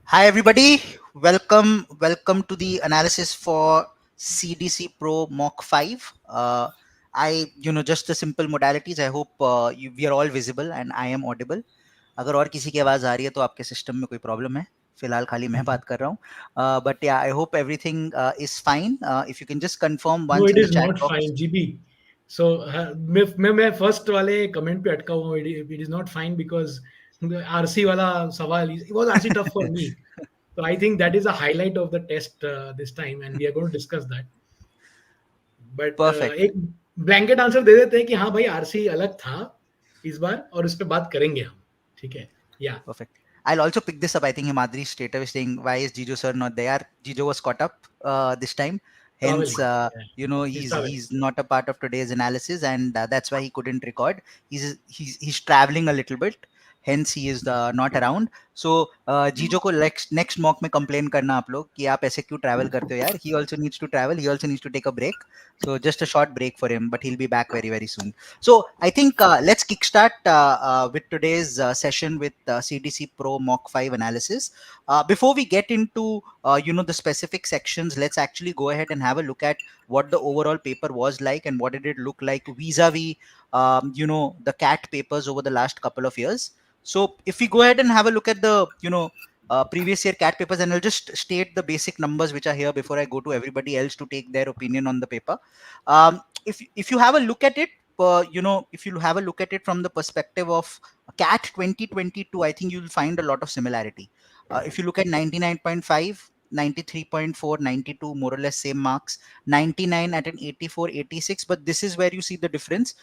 Hi everybody, welcome to the analysis for CDC Pro Mock 5. Just the simple modalities. I hope we are all visible and I am audible. अगर और किसी की आवाज आ रही है तो आपके सिस्टम में कोई प्रॉब्लम है. फिलहाल खाली मैं बात कर रहा हूँ. But yeah, I hope everything is fine. If you can just confirm No, once it in the is chat not box. fine, GB. So मैं first वाले comment पे अटका हुआ हूँ. It is not fine because the RC वाला सवाल it was RC tough for me. So I think that is a highlight of the test this time, and we are going to discuss that. But Perfect. एक blanket answer दे देते हैं कि हाँ भाई RC अलग था इस बार और इस पे बात करेंगे हम. ठीक है? Yeah. Perfect. I'll also pick this up. I think Himadri's status is saying, why is Gejo sir not there? Gejo was caught up this time. Hence, Traveling. Yeah. He's traveling. he's not a part of today's analysis, and that's why he couldn't record. He's traveling a little bit. Hence, he is not around. So, Gejo को next mock में complain करना आप लोग कि आप ऐसे क्यों travel करते हो यार? He also needs to travel. He also needs to take a break. So just a short break for him, but he'll be back very soon. So I think let's kickstart with today's session with CDC Pro Mock 5 analysis. Before we get into the specific sections, let's actually go ahead and have a look at what the overall paper was like and what did it look like vis-a-vis the CAT papers over the last couple of years. So if we go ahead and have a look at the previous year CAT papers, and I'll just state the basic numbers which are here before I go to everybody else to take their opinion on the paper. If you have a look at it, if you have a look at it from the perspective of CAT 2022, I think you'll find a lot of similarity. If you look at 99.5, 93.4, 92, more or less same marks, 99 at an 84, 86, but this is where you see the difference.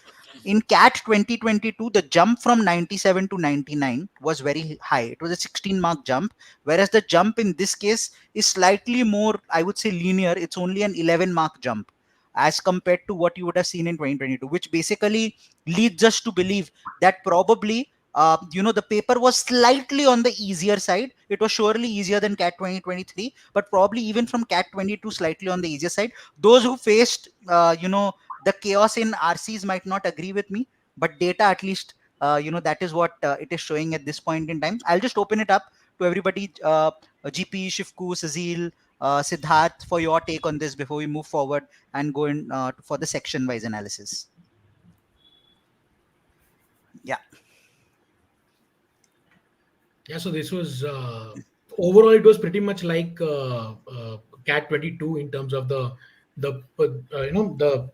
In CAT 2022, the jump from 97 to 99 was very high. It was a 16 mark jump, whereas the jump in this case is slightly more, I would say, linear. It's only an 11 mark jump as compared to what you would have seen in 2022, which basically leads us to believe that probably the paper was slightly on the easier side. It was surely easier than CAT 2023, but probably even from CAT 22 slightly on the easier side. Those who faced the chaos in RCs might not agree with me, but data at least that is what it is showing at this point in time. I'll just open it up to everybody. GP, Shivku, Sazeal, Siddharth, for your take on this before we move forward and go in for the section wise analysis. Yeah. Yeah, so this was overall it was pretty much like CAT 22 in terms of the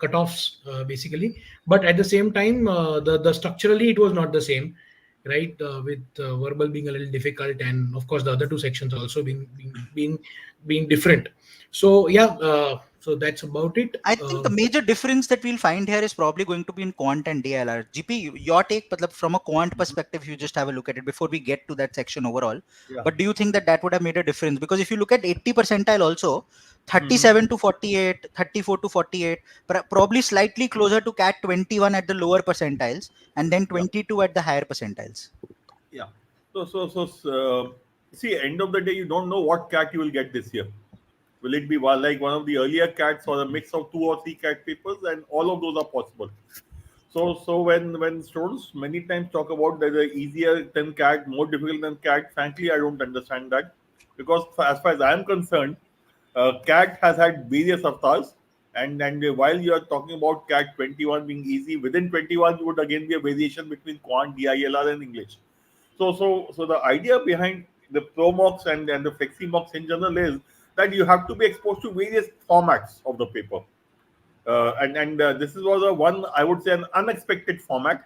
cutoffs basically, but at the same time the structurally it was not the same, right? With verbal being a little difficult, and of course the other two sections also being different. So yeah, so that's about it. I think the major difference that we'll find here is probably going to be in quant and DLR. GP, your take, but from a quant perspective, you just have a look at it before we get to that section overall. Yeah. But do you think that that would have made a difference? Because if you look at 80 percentile also, Mhm. 37 to 48, 34 to 48, probably slightly closer to CAT 21 at the lower percentiles, and then 22 at the higher percentiles. Yeah. See, end of the day, you don't know what cat you will get this year. Will it be like one of the earlier cats or a mix of 2 or 3 cat papers? And all of those are possible. So when students many times talk about that they're easier than cat, more difficult than cat, frankly, I don't understand that, because as far as I am concerned, cat has had various avatars, and while you are talking about cat 21 being easy, within 21 you would again be a variation between quant, DILR, and English. So the idea behind the pro mocks and the flexi mocks in general is that you have to be exposed to various formats of the paper. And this was a one, I would say, an unexpected format,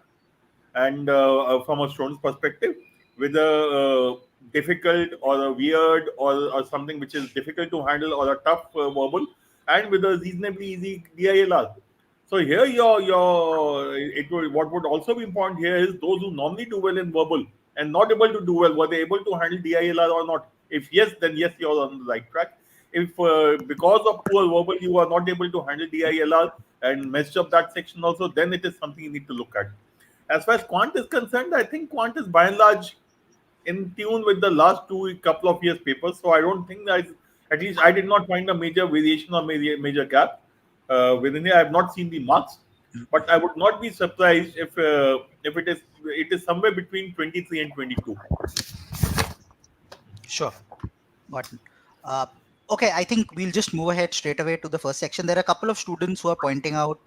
and from a student's perspective, with a difficult or a weird or something which is difficult to handle or a tough verbal, and with a reasonably easy DILR. So here what would also be important here is those who normally do well in verbal and not able to do well, were they able to handle DILR or not? If yes, then yes, you're on the right track. If because of poor verbal you are not able to handle DILR and messed up that section also, then it is something you need to look at. As far as quant is concerned, I think quant is by and large in tune with the last couple of years papers. So I don't think that, at least I did not find a major variation or major gap within it. I have not seen the marks, but I would not be surprised if it is somewhere between 23 and 22. Sure. Got it. Okay, I think we'll just move ahead straight away to the first section. There are a couple of students who are pointing out.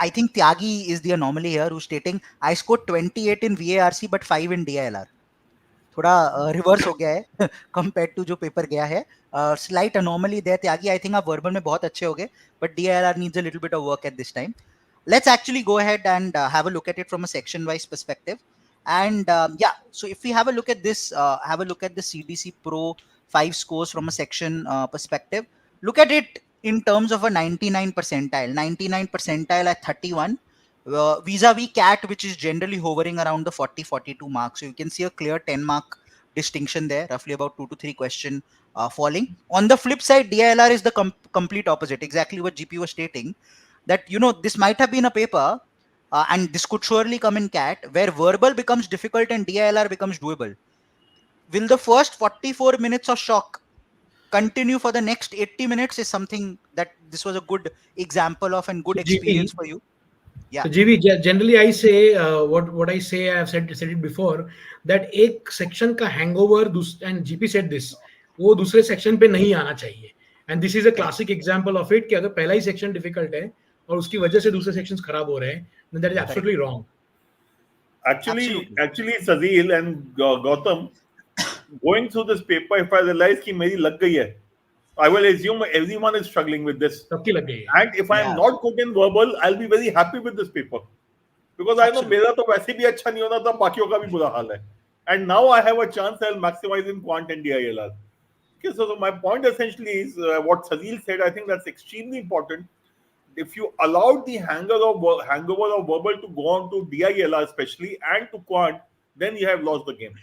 I think Tyagi is the anomaly here, who's stating, I scored 28 in VARC but 5 in DILR. थोड़ा reverse हो गया है compare to जो paper गया है. Slight anomaly there. Tyagi, I think आप verbal में बहुत अच्छे हो गए, but DILR needs a little bit of work at this time. Let's actually go ahead and have a look at it from a section wise perspective. And yeah, so if we have a look at this, have a look at the CDC Pro 5 scores from a section perspective. Look at it in terms of a 99 percentile. 99 percentile at 31 vis-a-vis CAT, which is generally hovering around the 40-42 mark. So you can see a clear 10 mark distinction there, roughly about 2 to 3 question falling. On the flip side, DILR is the complete opposite, exactly what GP was stating, that this might have been a paper, and this could surely come in CAT, where verbal becomes difficult and DILR becomes doable. Will the first 44 minutes of shock continue for the next 80 minutes is something that this was a good example of and good So, experience GP, for you. Yeah. So GV, generally I say what I say, I have said it before, that एक section का hangover, and GP said this, वो दूसरे section पे नहीं आना चाहिए. And this is a classic example of it कि अगर पहला ही section difficult है और उसकी वजह से दूसरे sections खराब हो रहे हैं, then that is absolutely wrong. Actually, Sazeal and Gautam, going through this paper, if I realize कि मेरी लग गई है, I will assume everyone is struggling with this. सबकी लग गई है. And if I am not good in verbal, I'll be very happy with this paper. Because I know मेरा तो वैसे भी अच्छा नहीं होना था, बाकियों का भी बुरा हाल है. And now I have a chance, I'll maximize in quant and DILR. Okay, so my point essentially is what Sazeal said. I think that's extremely important. If you allowed the hangover of verbal to go on to DILR especially and to quant, then you have lost the game.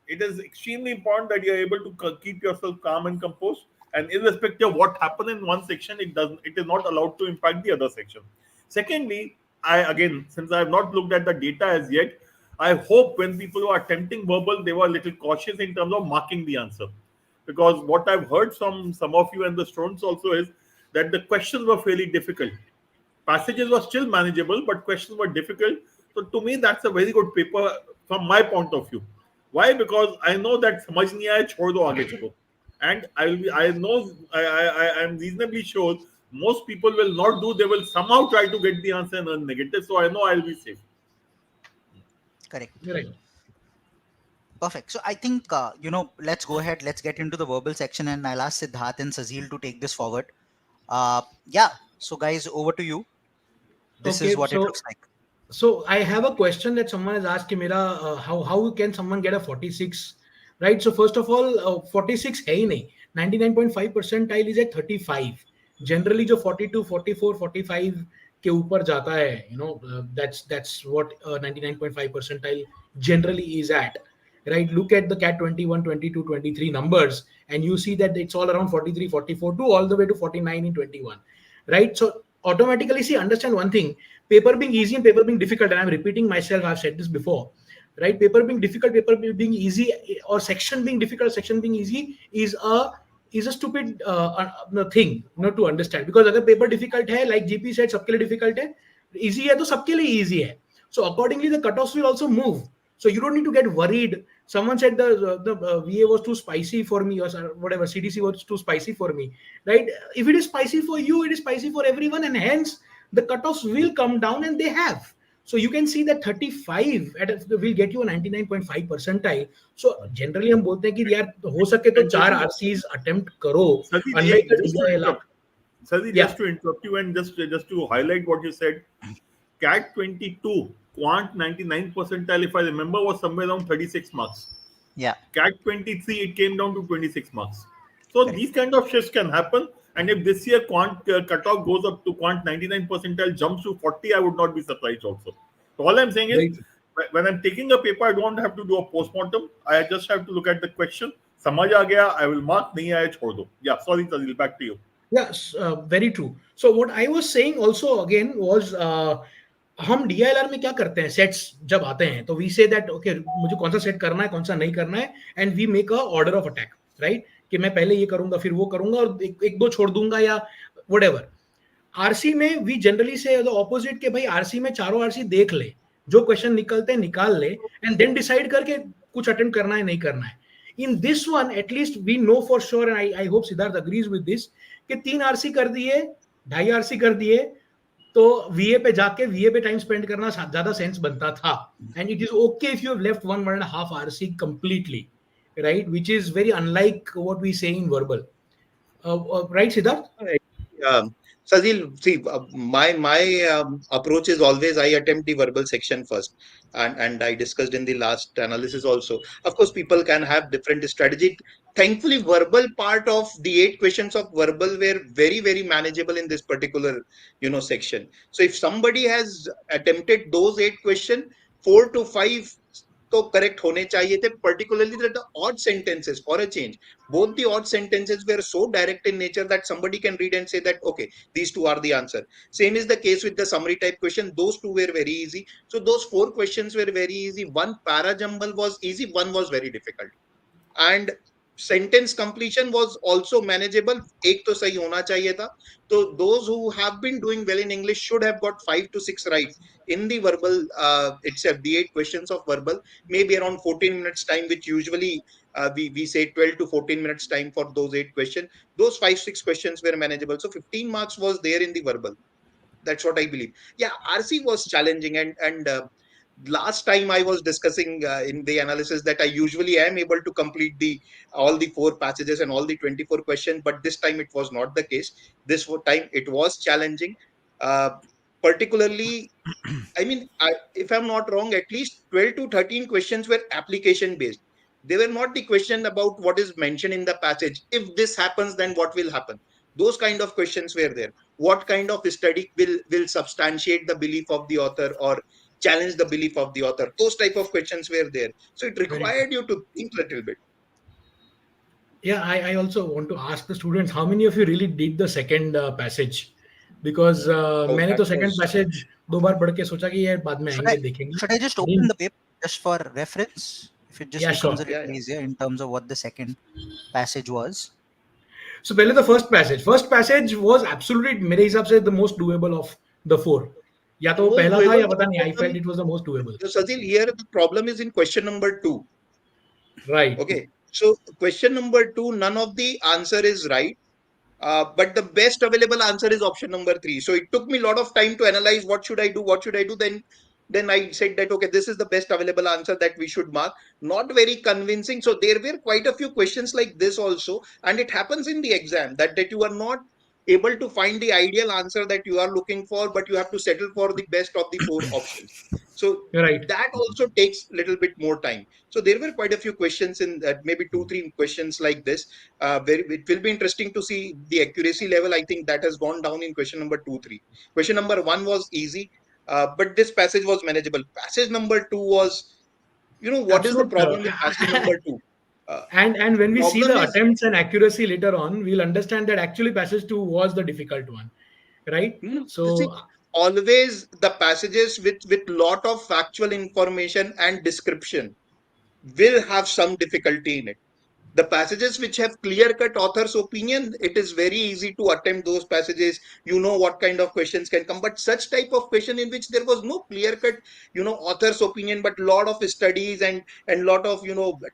It is extremely important that you are able to keep yourself calm and composed, and irrespective of what happened in one section, it is not allowed to impact the other section. Secondly, since I have not looked at the data as yet, I hope when people were attempting verbal, they were a little cautious in terms of marking the answer. Because what I've heard from some of you and the students also is that the questions were fairly difficult. Passages were still manageable, but questions were difficult. So to me, that's a very good paper from my point of view. Why? Because I know that समझ नहीं आया, छोड़ दो आगे चलो. And I am reasonably sure most people will not do. They will somehow try to get the answer and earn negative. So I know I'll be safe. Correct. Right. Perfect. So I think let's go ahead. Let's get into the verbal section, and I'll ask Siddharth and Sazeal to take this forward. Yeah. So guys, over to you. This is what it looks like. So I have a question that someone has asked, Mera, how can someone get a 46? Right. So first of all, 46 है ही नहीं. 99.5 percentile is at 35. Generally, जो 42, 44, 45 के ऊपर जाता है, that's what 99.5 percentile generally is at. Right. Look at the CAT 21, 22, 23 numbers, and you see that it's all around 43, 44 to all the way to 49 in 21. Right. So automatically, see, understand one thing. Paper being easy and paper being difficult, and I'm repeating myself, I've said this before, right? Paper being difficult, paper being easy, or section being difficult, section being easy is a stupid thing, to understand. Because अगर paper difficult है, like GP said, सबके लिए difficult है, easy है तो सबके लिए easy है. So accordingly, the cutoffs will also move. So you don't need to get worried. Someone said the VA was too spicy for me, or whatever, CDC was too spicy for me, right? If it is spicy for you, it is spicy for everyone, and hence the cutoffs will come down, and they have. So you can see that 35 will get you a 99.5 percentile. So generally हम बोलते हैं कि यार हो सके तो 4 RCs attempt करो. Sazeal, just to interrupt you and just to highlight what you said, CAT 22 quant 99 percentile, if I remember, was somewhere around 36 marks. Yeah. CAT 23, it came down to 26 marks. So these kind of shifts can happen. And if this year quant cutoff goes up to quant 99 percentile, jumps to 40, I would not be surprised also. So all I'm saying is, when I'm taking a paper, I don't have to do a postmortem. I just have to look at the question. समझ आ गया, I will mark. नहीं आया, छोड़ दो. Yeah, sorry, Sazeal, back to you. Yes, very true. So what I was saying also again was, हम DILR में क्या करते हैं, सेट्स जब आते हैं तो वी से दैट ओके मुझे कौन सा सेट करना है, कौन सा नहीं करना है, and we make a order of attack, right, कि मैं पहले ये करूंगा फिर वो करूंगा और एक दो छोड़ दूंगा या व्हाटएवर. आरसी में वी जनरली से द ऑपोजिट के भाई आरसी में चारों आरसी देख ले, जो क्वेश्चन निकलते हैं निकाल ले, एंड देन डिसाइड करके कुछ अटेम्प्ट करना है नहीं करना है. In this one, at least we know for sure, and I hope Siddharth agrees with this, कि 3 RC कर दिए, 2.5 RC कर दिए, तो VA पे जाके VA पे टाइम स्पेंड करना ज्यादा सेंस बनता था. And it is okay if you have left 1.5 RC completely, right? Which is very unlike what we say in verbal. Right, Siddharth? Um, Sazeal, see, my approach is always I attempt the verbal section first, and I discussed in the last analysis also. Of course, people can have different strategy. Thankfully, verbal part of the 8 questions of verbal were very manageable in this particular section. So if somebody has attempted those 8 questions, 4 to 5 तो correct होने चाहिए थे, particularly that the odd sentences for a change. Both the odd sentences were so direct in nature that somebody can read and say that, okay, these 2 are the answer. Same is the case with the summary type question. Those 2 were very easy. So those 4 questions were very easy. One para jumble was easy, one was very difficult. And sentence completion was also manageable. एक तो सही होना चाहिए था. So those who have been doing well in English should have got 5 to 6 right in the verbal itself. The 8 questions of verbal, maybe around 14 minutes time, which usually we say 12 to 14 minutes time for those 8 questions. Those 5-6 questions were manageable. So 15 marks was there in the verbal. That's what I believe. Yeah, RC was challenging, and last time I was discussing in the analysis that I usually am able to complete all the 4 passages and all the 24 questions, but this time it was not the case. This time it was challenging, particularly. I mean, if I'm not wrong, at least 12 to 13 questions were application based. They were not the question about what is mentioned in the passage. If this happens, then what will happen? Those kind of questions were there. What kind of study will substantiate the belief of the author or challenge the belief of the author? Those type of questions were there. So it required you to think a little bit. Yeah, I also want to ask the students, how many of you really did the second passage? Because मैंने तो second passage 2 बार पढ़ के सोचा कि ये बाद में आएंगे देखेंगे. Should I just open the paper just for reference? If it just Yeah, becomes sure. a little easier in terms of what the second passage was. So पहले the first passage. First passage was absolutely मेरे हिसाब से the most doable of the 4. या तो पहला था या पता नहीं. I felt it was the most doable. So Sazeal, here the problem is in question number 2. Right. Okay. So question number 2, none of the answer is right. But the best available answer is option number 3. So it took me a lot of time to analyze what should I do. Then I said that, okay, this is the best available answer that we should mark. Not very convincing. So there were quite a few questions like this also. And it happens in the exam that you are not able to find the ideal answer that you are looking for, but you have to settle for the best of the 4 options. So that also takes a little bit more time. So there were quite a few questions in that, maybe 2-3 questions like this. It will be interesting to see the accuracy level. I think that has gone down in question number 2-3. Question number 1 was easy, but this passage was manageable. Passage number 2 was, what is the problem with passage number 2? And when we see the attempts and accuracy later on, we'll understand that actually passage 2 was the difficult one, right? So always the passages with lot of factual information and description will have some difficulty in it. The passages which have clear-cut author's opinion, it is very easy to attempt those passages. You know what kind of questions can come, but such type of question in which there was no clear-cut, author's opinion, but lot of studies and lot of,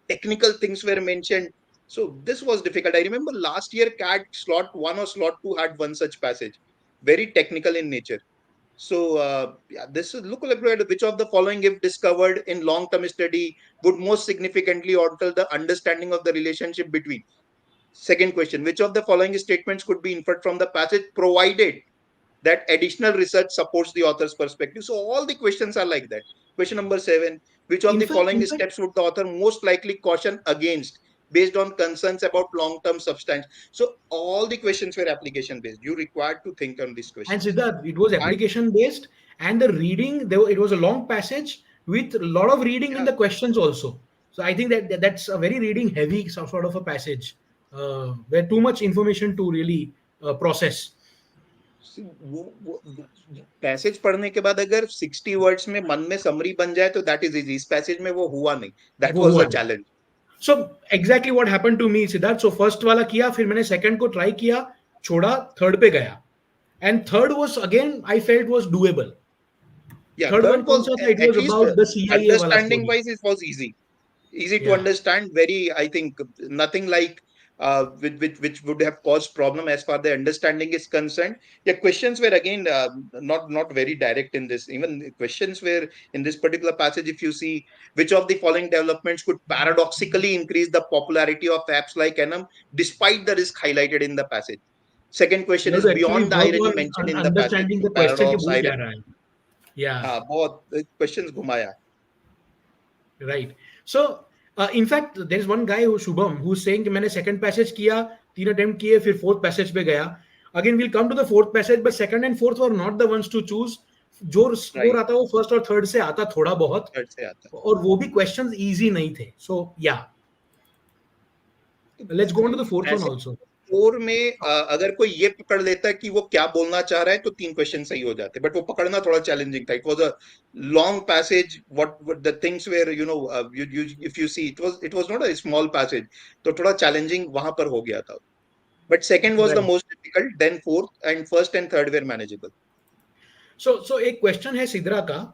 technical things were mentioned. So this was difficult. I remember last year CAT slot 1 or slot 2 had one such passage, very technical in nature. So this is look at which of the following, if discovered in long-term study, would most significantly alter the understanding of the relationship between. Second question, which of the following statements could be inferred from the passage provided that additional research supports the author's perspective? So all the questions are like that. Question number 7, which of the following steps would the author most likely caution against based on concerns about long-term substance? So all the questions were application-based. You required to think on these questions. And Siddharth, it was application-based, and the reading, it was a long passage with a lot of reading in the questions also. So I think that's a very reading-heavy sort of a passage, where too much information to really process. Passage पढ़ने के बाद अगर 60 words में मन में summary बन जाए तो दैट इज इजी. इस पैसेज में वो हुआ नहीं. That was a challenge. So exactly what happened to me, Siddharth. So first वाला किया, फिर मैंने second को try किया, छोड़ा, third पे गया, and third was again I felt was doable. Yeah, third one was it was about the CIA वाला understanding wise it was easy. easy to understand, very, I think, nothing like which would have caused problem as far the understanding is concerned. Yeah, questions were again not very direct in this. Even the questions were in this particular passage, if you see, which of the following developments could paradoxically increase the popularity of apps like Enum despite the risk highlighted in the passage? Second question You have is to actually beyond the work irony on mentioned in the passage. understanding So the question कि paradox, बोल क्या irony, रहा है. Yeah. हाँ बहुत questions घुमाया. Right. So, in fact, there is one guy who Shubham who's saying कि मैंने second passage किया, 3 attempt किए, फिर fourth passage पे गया. Again, we'll come to the fourth passage, but second and fourth were not the ones to choose. जो score Right. आता वो first और third से आता थोड़ा बहुत, Third से आता. और वो भी questions easy नहीं थे. So, yeah. Let's go on to the fourth one also. 4 में अगर कोई ये पकड़ लेता है कि वो क्या बोलना चाह रहा है तो 3 क्वेश्चन सही हो जाते, बट वो पकड़ना थोड़ा चैलेंजिंग था. It was a long passage. What the things were if you see, it was not a small passage, तो थोड़ा चैलेंजिंग वहां पर हो गया था. But second was the Right. Most difficult, then fourth and first and third were manageable. So एक question है सिद्रा का.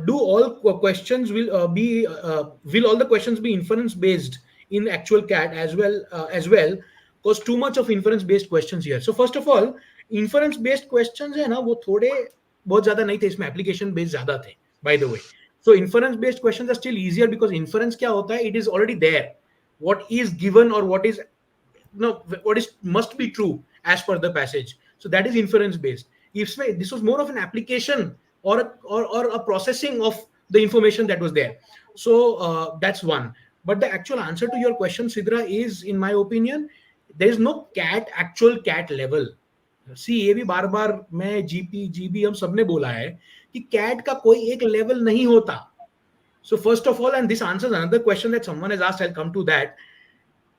Do all questions will all the questions be inference based in actual CAT as well? Because too much of inference based questions here. So first of all, inference based questions है ना वो थोड़े बहुत ज्यादा नहीं थे, इसमें application based ज्यादा थे. By the way, so inference based questions are still easier because inference क्या होता है? It is already there. What is given or what is must be true as per the passage. So that is inference based. If this was more of an application or a processing of the information that was there. So that's one. But the actual answer to your question, Sidra, is, in my opinion, there is no actual CAT level. See, ये भी बार बार मैं GB हम सबने बोला है कि cat का कोई एक लेवल नहीं होता. So first of all, and this answers another question that someone has asked, I'll come to that.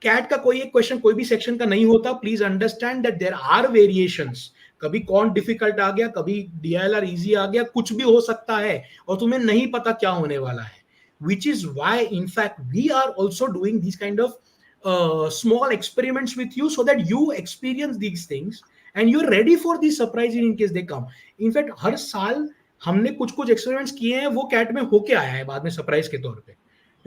CAT का कोई एक क्वेश्चन कोई भी सेक्शन का नहीं होता. Please understand that there are variations. कभी कौन डिफिकल्ट आ गया, कभी DILR इजी आ गया, कुछ भी हो सकता है और तुम्हें नहीं पता क्या होने वाला है. Which is why, in fact, we are also doing these kind of small experiments with you so that you experience these things and you're ready for these surprises in case they come. In fact, हर साल हमने कुछ experiments किए हैं, वो cat में होके आया है बाद में सरप्राइज के तौर पे,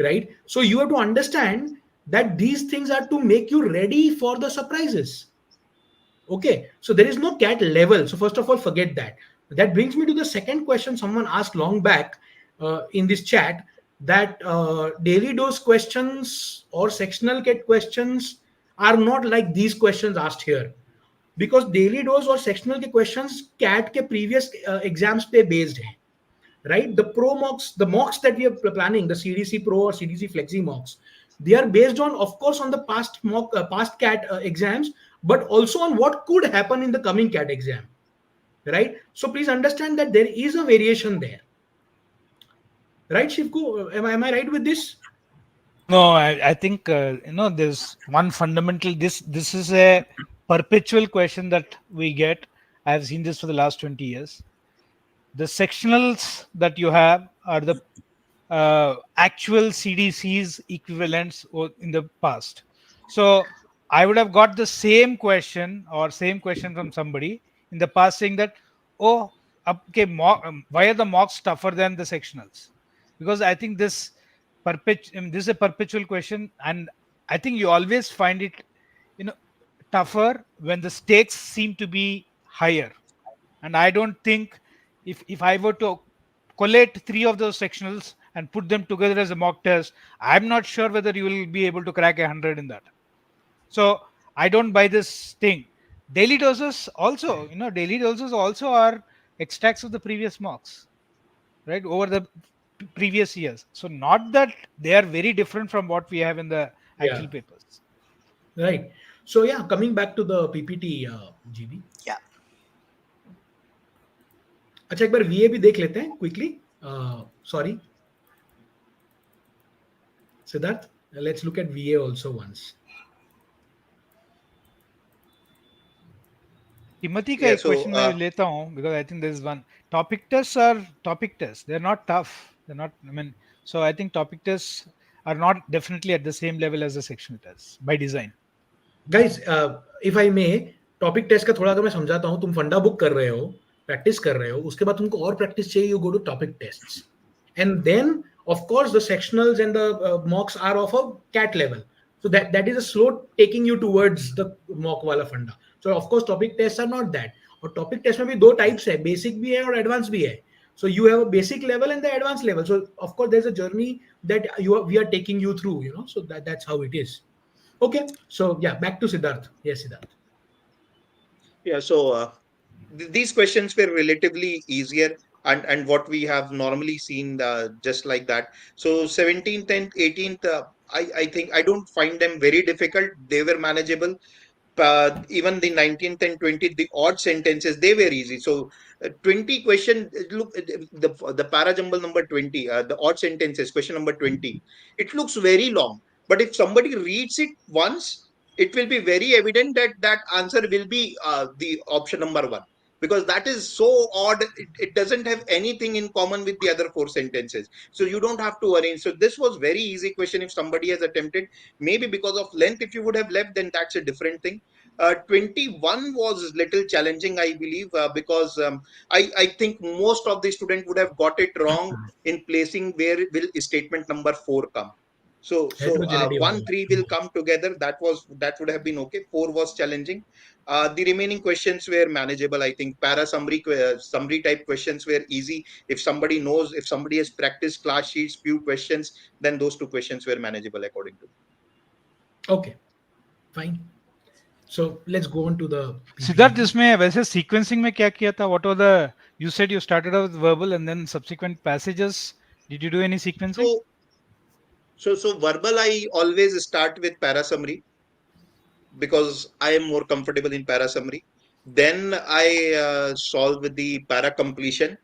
right? So you have to understand that these things are to make you ready for the surprises. Okay, so there is no CAT level. So first of all, forget that. That brings me to the second question someone asked long back in this chat, that daily dose questions or sectional CAT questions are not like these questions asked here, because daily dose or sectional के questions CAT के previous exams पे based हैं. Right, the pro mocks, the mocks that we are planning, the CDC Pro or CDC Flexi mocks, they are based on, of course, on the past CAT exams, but also on what could happen in the coming CAT exam, right? So please understand that there is a variation there, right, Shivku? Am I right with this? No, I think there's one fundamental. This is a perpetual question that we get. I've seen this for the last 20 years. The sectionals that you have are the actual CDC's equivalents in the past. So I would have got the same question from somebody in the past saying that, oh, okay, why are the mocks tougher than the sectionals? Because I think this is a perpetual question, and I think you always find it, tougher when the stakes seem to be higher. And I don't think if I were to collate 3 of those sectionals and put them together as a mock test, I'm not sure whether you will be able to crack 100 in that. So I don't buy this thing. Daily doses also are extracts of the previous mocks, right, over the previous years. So not that they are very different from what we have in the actual papers. Right. So yeah, coming back to the PPT, GB. Yeah. अच्छा, एक बार VA भी देख लेते हैं quickly. Sorry, Siddharth, let's look at VA also once. Timothy का एक question मैं लेता हूँ, because I think there is one. Topic tests are topic tests. They're not tough. They're not. So I think topic tests are not definitely at the same level as the sectional tests by design. Guys, if I may, topic test का थोड़ा अगर मैं समझाता हूँ. तुम फंडा book कर रहे हो, प्रैक्टिस कर रहे हो, उसके बाद तुमको और प्रैक्टिस चाहिए, you go to topic tests, and then Of course, the sectionals and the mocks are of a CAT level. So that is a slow taking you towards the mock wala funda. So of course, topic tests are not that. और topic test में भी दो types है, basic भी है और advanced भी है. So you have a basic level and the advanced level. So of course, there's a journey that we are taking you through. So that's how it is. Okay. So yeah, back to Siddharth. Yes, Siddharth. Yeah, so these questions were relatively easier, and what we have normally seen, just like that. So 17th and 18th, I think I don't find them very difficult. They were manageable. Even the 19th and 20th, the odd sentences, they were easy. So 20 question, look, the para jumble number 20, the odd sentences, question number 20, it looks very long. But if somebody reads it once, it will be very evident that that answer will be the option number 1, because that is so odd. It doesn't have anything in common with the other 4 sentences. So you don't have to arrange. So this was very easy question if somebody has attempted. Maybe because of length, if you would have left, then that's a different thing. 21 was little challenging, I believe, because I think most of the students would have got it wrong in placing where will statement number 4 come. So 1, 3 will come together. That would have been okay. 4 was challenging. The remaining questions were manageable. I think para summary type questions were easy. If somebody knows, if somebody has practiced class sheets, few questions, then those 2 questions were manageable according to me. Okay, fine. So let's go on to the Siddharth, इसमें वैसे sequencing में क्या किया था? What were the, you said you started out with verbal and then subsequent passages. Did you do any sequencing? So verbal, I always start with para summary because I am more comfortable in para summary. Then I solve with the para completion.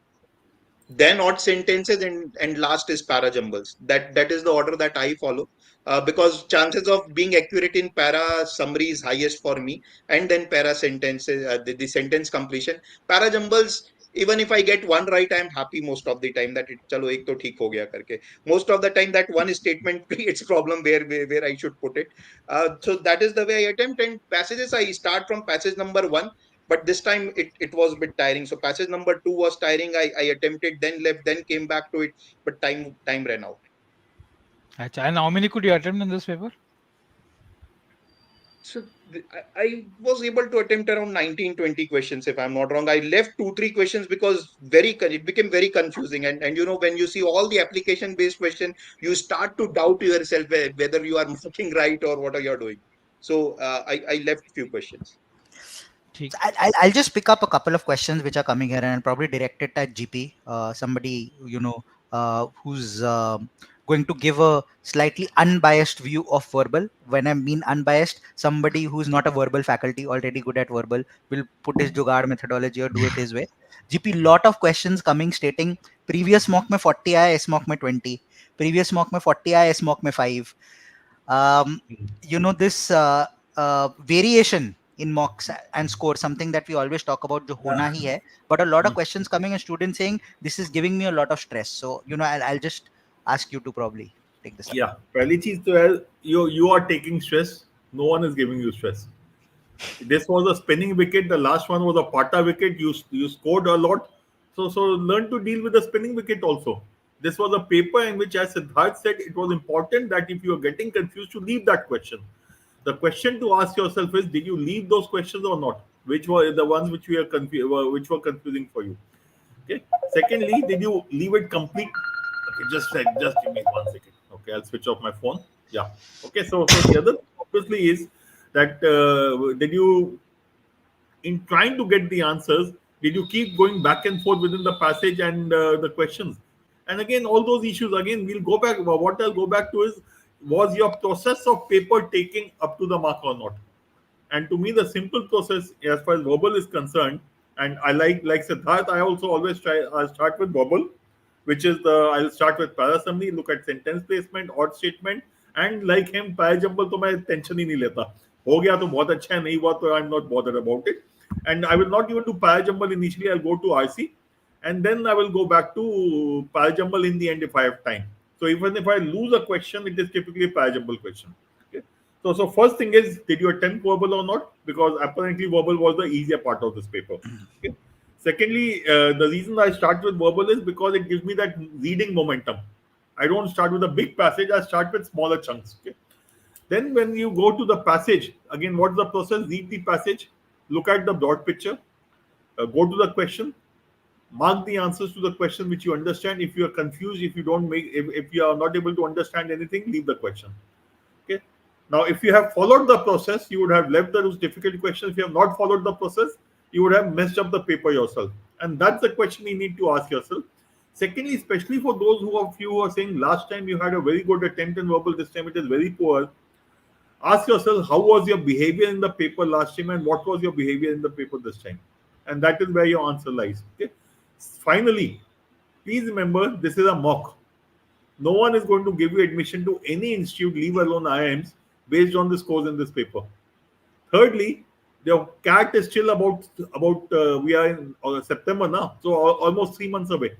Then odd sentences, and last is para jumbles. That is the order that I follow, because chances of being accurate in para summary is highest for me, and then para sentences, the sentence completion. Para jumbles, even if I get one right, I am happy most of the time that it chalo ek to theek ho gaya karke. Most of the time that one statement creates problem where I should put it. So that is the way I attempt. And passages, I start from passage number 1. But this time it was a bit tiring. So passage number 2 was tiring. I attempted, then left, then came back to it, but time ran out. Achha, and how many could you attempt in this paper? So I was able to attempt around 19-20 questions, if I'm not wrong. I left 2-3 questions because it became very confusing. And when you see all the application based question, you start to doubt yourself whether you are marking right or what are you doing. So I left few questions. So I'll just pick up a couple of questions which are coming here and probably direct it at GP. Somebody who's going to give a slightly unbiased view of verbal. When I mean unbiased, somebody who's not a verbal faculty, already good at verbal, will put his jugaad methodology or do it his way. GP, lot of questions coming stating previous mock में 40 आया, इस mock में 20, previous mock में 40 आया, इस mock में 5. This variation in mocks and score, something that we always talk about, jo hona hi hai, but a lot of questions coming and students saying this is giving me a lot of stress. So I'll just ask you to probably take this up. Yeah, पहली चीज तो है, you are taking stress. No one is giving you stress. This was a spinning wicket. The last one was a pata wicket. You scored a lot. So learn to deal with the spinning wicket also. This was a paper in which, as Siddharth said, it was important that if you are getting confused, to leave that question. The question to ask yourself is, did you leave those questions or not? Which were the ones which were confusing for you? Okay. Secondly, did you leave it complete? Okay, just give me 1 second. Okay, I'll switch off my phone. Yeah. Okay. So the other obviously is that did you, in trying to get the answers, did you keep going back and forth within the passage and the questions? And again, all those issues, again, we'll go back. What I'll go back to is, was your process of paper taking up to the mark or not? And to me, the simple process as far as verbal is concerned, and I like Siddharth, I also always start with verbal, which is I'll start with para summary, look at sentence placement, odd statement, and like him, para jumble to मैं tension ही नहीं लेता. हो गया तो बहुत अच्छा है, नहीं हुआ तो I'm not bothered about it. And I will not even do para jumble initially. I'll go to RC, and then I will go back to para jumble in the end if I have time. So even if I lose a question, it is typically a para jumble question. Okay. So first thing is, did you attempt verbal or not? Because apparently verbal was the easier part of this paper. Okay. Secondly, the reason I start with verbal is because it gives me that reading momentum. I don't start with a big passage. I start with smaller chunks. Okay. Then when you go to the passage, again, what's the process? Read the passage, look at the broad picture, go to the question, mark the answers to the question which you understand. If you are confused, if you are not able to understand anything, leave the question. Okay. Now, if you have followed the process, you would have left those difficult questions. If you have not followed the process, you would have messed up the paper yourself. And that's the question you need to ask yourself. Secondly, especially for those of you who are saying last time you had a very good attempt in verbal, this time it is very poor. Ask yourself, how was your behavior in the paper last time and what was your behavior in the paper this time? And that is where your answer lies. Okay. Finally, please remember, this is a mock. No one is going to give you admission to any institute, leave alone IIMs, based on the scores in this paper. Thirdly, the CAT is still about we are in September now, so almost 3 months away.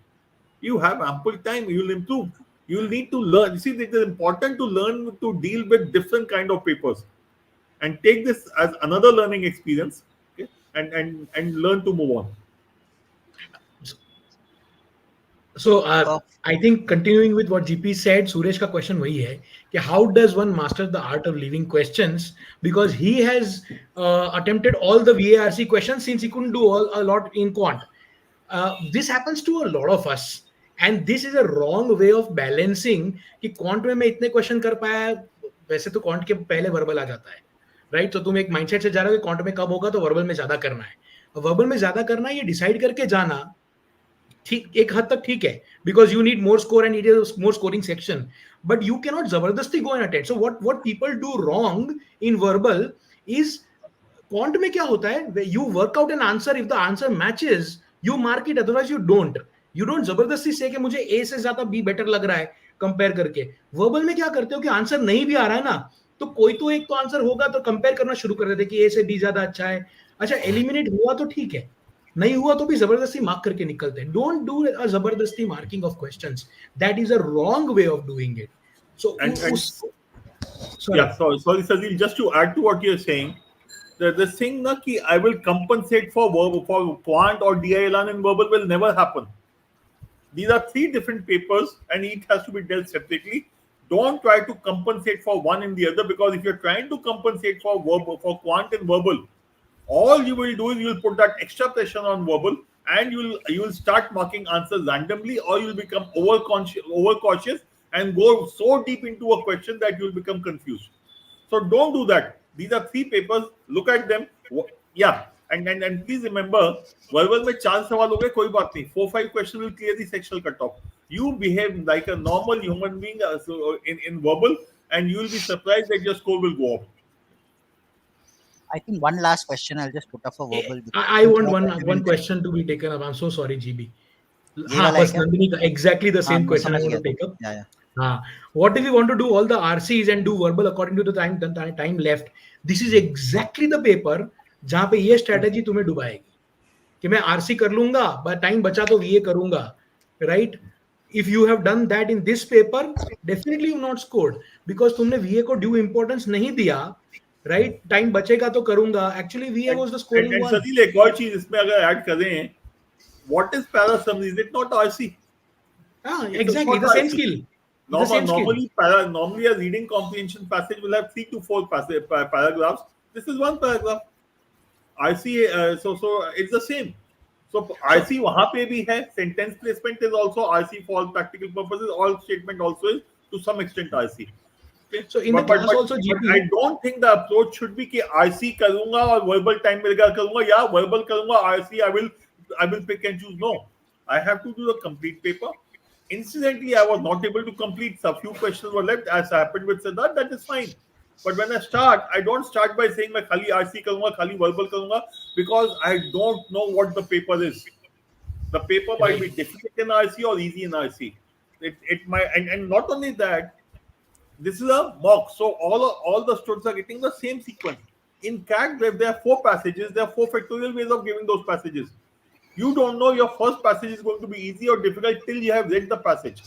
You have ample time. You will improve. You will need to learn. You see, it is important to learn to deal with different kind of papers, and take this as another learning experience. Okay, and learn to move on. So I think continuing with what GP said, Suresh ka question wahi hai कि how does one master the art of leaving questions, because he has attempted all the VARC questions since he couldn't do a lot in quant. This happens to a lot of us, and this is a wrong way of balancing कि quant में मैं इतने question कर पाया, वैसे तो quant के पहले verbal आ जाता है, right? तो तुम एक mindset से जा रहे हो कि quant में कब होगा तो verbal में ज्यादा करना है, verbal में ज्यादा करना है, ये decide करके जाना ठीक एक हद तक ठीक है, because you need more score and it is more scoring section, but you cannot जबरदस्ती go and attend. So what people do wrong in verbal is, quant में क्या होता है, you work out an answer, if the answer matches you mark it, otherwise you don't जबरदस्ती से कि मुझे A से ज्यादा B बेटर लग रहा है कंपेयर करके. वर्बल में क्या करते हो कि आंसर नहीं भी आ रहा है ना, तो कोई तो एक तो आंसर होगा तो कंपेयर करना शुरू कर देते कि A से B ज्यादा अच्छा है. अच्छा, एलिमिनेट हुआ तो ठीक है, नहीं हुआ तो भी जबरदस्ती मार्क करके निकलते हैं. डोंट डू अ जबरदस्ती marking of questions. That is a wrong way of doing it. So sorry Sazeal, just to add to what you're saying, the thing na ki I will compensate for quant or DILR in verbal will never happen. These are 3 different papers and each has to be dealt separately. Don't try to compensate for one in the other, because if you're trying to compensate for quant and verbal, all you will do is you will put that extra pressure on verbal, and you will start marking answers randomly, or you will become overcautious and go so deep into a question that you will become confused. So don't do that. These are 3 papers. Look at them. Yeah, and please remember, verbal में 4 सवाल हो गए, कोई बात नहीं. 4-5 questions will clear the sectional cutoff. You behave like a normal human being in verbal, and you will be surprised that your score will go up. I think one last question I'll just put up for verbal. I want one question to be taken up. I'm so sorry, GB. हाँ, बस नंदिनी का exactly the same question I want to take up. हाँ, what if we want to do all the RCs and do verbal according to the time left? This is exactly the paper जहाँ पे ये strategy तुम्हें डुबाएगी कि मैं RC कर लूंगा, but time बचा तो VA करूंगा, right? If you have done that in this paper, definitely you not scored, because तुमने VA को due importance नहीं दिया, right? Time बचेगा तो करूंगा. Actually VA was the scoring one. Sazeal, एक और चीज इसमें अगर ऐड करें, what is para summary? Is it not RC? Exactly the same skill. Normally a reading comprehension passage will have 3 to 4 paragraphs. This is 1 paragraph. RC, so it's the same. So RC वहाँ पे भी है. Sentence placement is also RC for all practical purposes. All statement also is to some extent RC. Okay. So in the class also GP. I don't think the approach should be कि RC करूँगा और verbal time मिलेगा करूँगा, या verbal करूँगा RC I will pick and choose. No, I have to do the complete paper. Incidentally, I was not able to complete. A few questions were left, as happened with Siddharth. That is fine. But when I start, I don't start by saying मैं खाली RC करूँगा, खाली verbal करूँगा, because I don't know what the paper is. The paper might be difficult in RC or easy in RC. It might, and not only that, this is a mock, so all the students are getting the same sequence. In CAT, there are 4 passages. There are 4 factorial ways of giving those passages. You don't know your first passage is going to be easy or difficult till you have read the passage